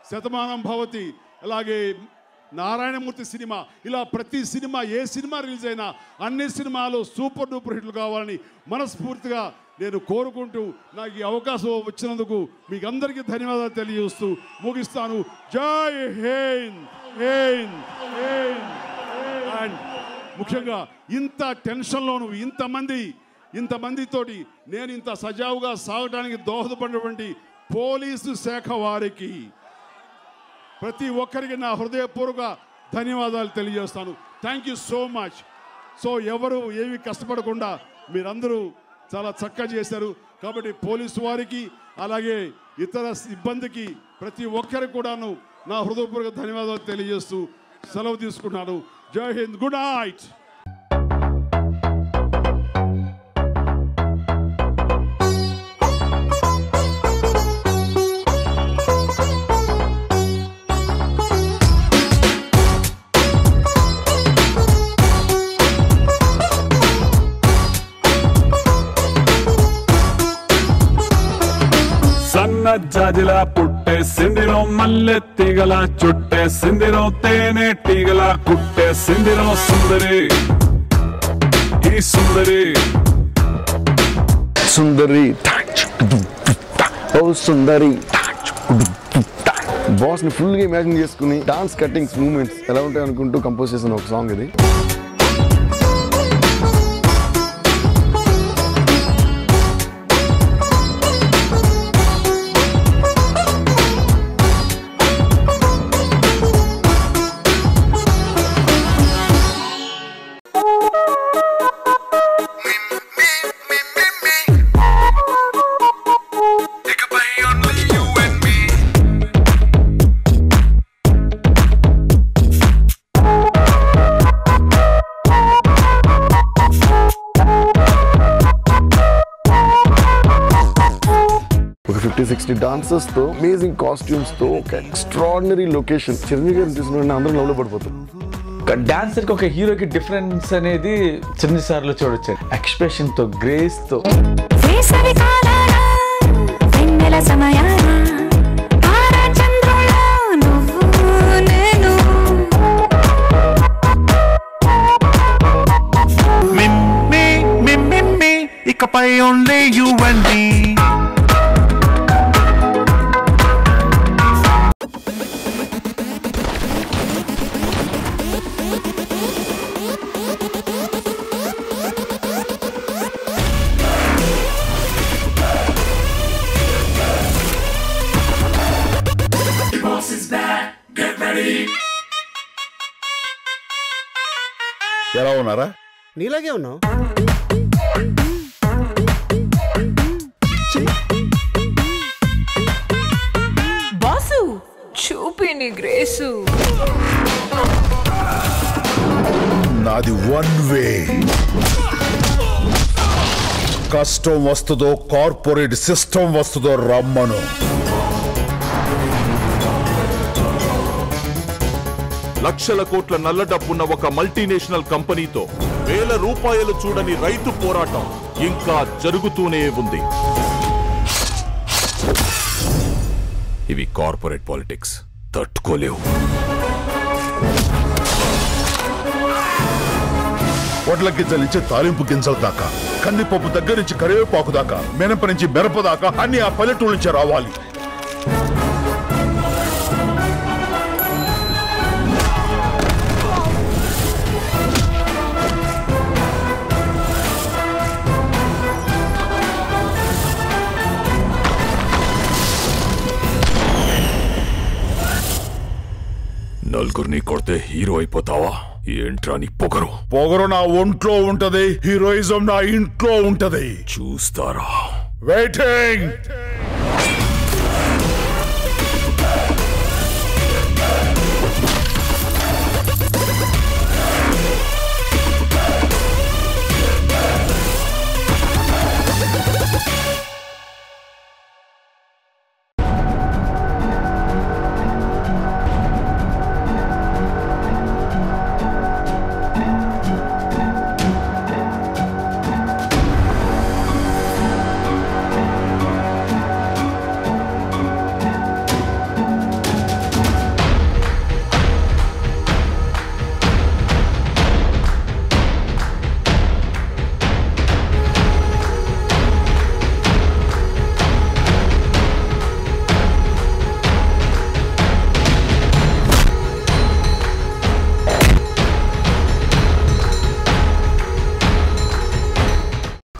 శతమానం భవతి, అలాగే నారాయణమూర్తి సినిమా, ఇలా ప్రతి సినిమా, ఏ సినిమా రిలీజ్ అయినా అన్ని సినిమాలు సూపర్ డూపర్ హిట్లు కావాలని మనస్ఫూర్తిగా నేను కోరుకుంటూ నాకు ఈ అవకాశం వచ్చినందుకు మీకు అందరికీ ధన్యవాదాలు తెలియజేస్తూ ముగిస్తాను. జై హింద్. అండ్ ముఖ్యంగా ఇంత టెన్షన్లోను ఇంతమందితోటి నేను ఇంత సజావుగా సాగడానికి దోహదపడినటువంటి పోలీసు శాఖ వారికి, ప్రతి ఒక్కరికి నా హృదయపూర్వక ధన్యవాదాలు తెలియజేస్తాను. Thank you so much. So ఎవరు ఏమి కష్టపడకుండా మీరందరూ చాలా చక్కగా చేశారు. కాబట్టి పోలీసు వారికి, అలాగే ఇతర సిబ్బందికి, ప్రతి ఒక్కరికి కూడాను నా హృదయపూర్వక ధన్యవాదాలు తెలియజేస్తూ సెలవు తీసుకున్నాను. జై హింద్. Good night. జాజిలా పుట్టే సిందిరో మల్లె తీగల చుట్టే సిందిరో తేనె తీగల కుట్టే సిందిరో సుందరి, ఈ సుందరి సుందరి ఓ సుందరి. బాస్ ని ఫుల్ గా ఇమాజిన్ చేసుకుని డాన్స్ కట్టింగ్స్ మూమెంట్స్ ఎలా ఉంటాయి అనుకుంటూ కంపోజ్ చేసిన ఒక సాంగ్ ఇది. ఒక 50-60 డాన్సర్స్ తో, అమేజింగ్ కాస్ట్యూమ్స్ తో, ఒక ఎక్స్ట్రాడినరీ లొకేషన్. చిరంజీవి గారిని చూసిన అందరం లవ్ లో పడిపోతాం. డాన్సర్ కి ఒక హీరోకి డిఫరెన్స్ అనేది చిరంజీవి సార్ లో చూడొచ్చు. ఎక్స్ప్రెషన్ తో, గ్రేస్ తో. ఇకపై ఓన్లీ యు అండ్ మీ. ఎలా ఉన్నారా? నీలాగే ఉన్నావు. బాసు చూపిని గ్రేసు. నాది వన్ వే. కష్టం వస్తుందో కార్పొరేట్ సిస్టమ్ వస్తుందో రమ్మను. లక్షల కోట్ల నల్ల డబ్బున్న ఒక మల్టీనేషనల్ కంపెనీతో వేల రూపాయలు చూడని రైతు పోరాటం ఇంకా జరుగుతూనే ఉంది. ఇవి కార్పొరేట్ పాలిటిక్స్ తట్టుకోలేవు. వడ్ల గింజల నుంచి తాలింపు గింజల దాకా, కందిపప్పు దగ్గర నుంచి కరివేపాకు దాకా, మినప నుంచి మిరప దాకా అన్ని ఆ పల్లెటూరు నుంచి రావాలి. నలుగురిని కొడితే హీరో అయిపోతావా? ఏంట్రా నీ పొగరు? పొగరు నా ఒంట్లో ఉంటది, హీరోయిజం నా ఇంట్లో ఉంటది. చూస్తారా? Waiting.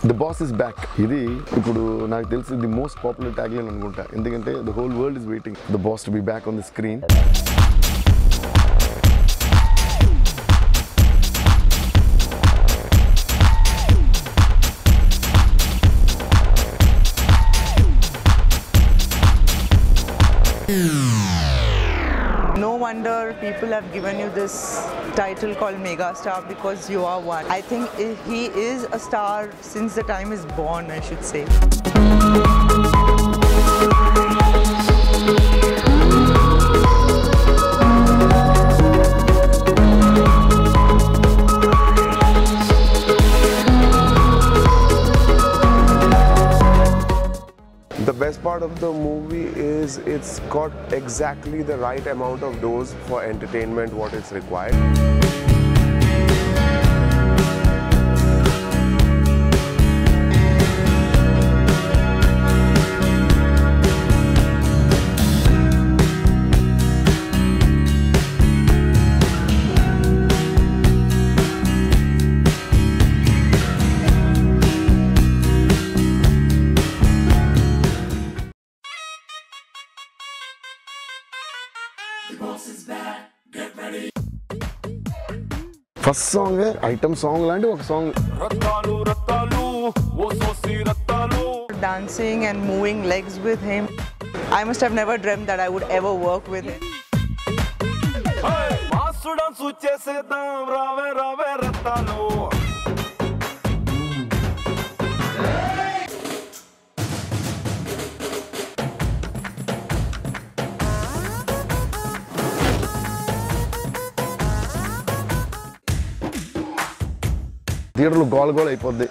The boss is back. ఇది ఇప్పుడు నాకు తెలిసి the most popular tag line అనుకుంటా. ఎందుకంటే the whole world is waiting the boss to be back on the screen. No wonder people have given you this title called Mega Star, because you are one. I think he is a star since the time he's born, I should say. The best part of the movie is it's got exactly the right amount of dose for entertainment, what it's required. First song item song లాంటి ఒక song. Dancing and moving legs with him. I must have never dreamt that I would ever work with him. థియేటర్లో గోల గోల అయిపోద్ది.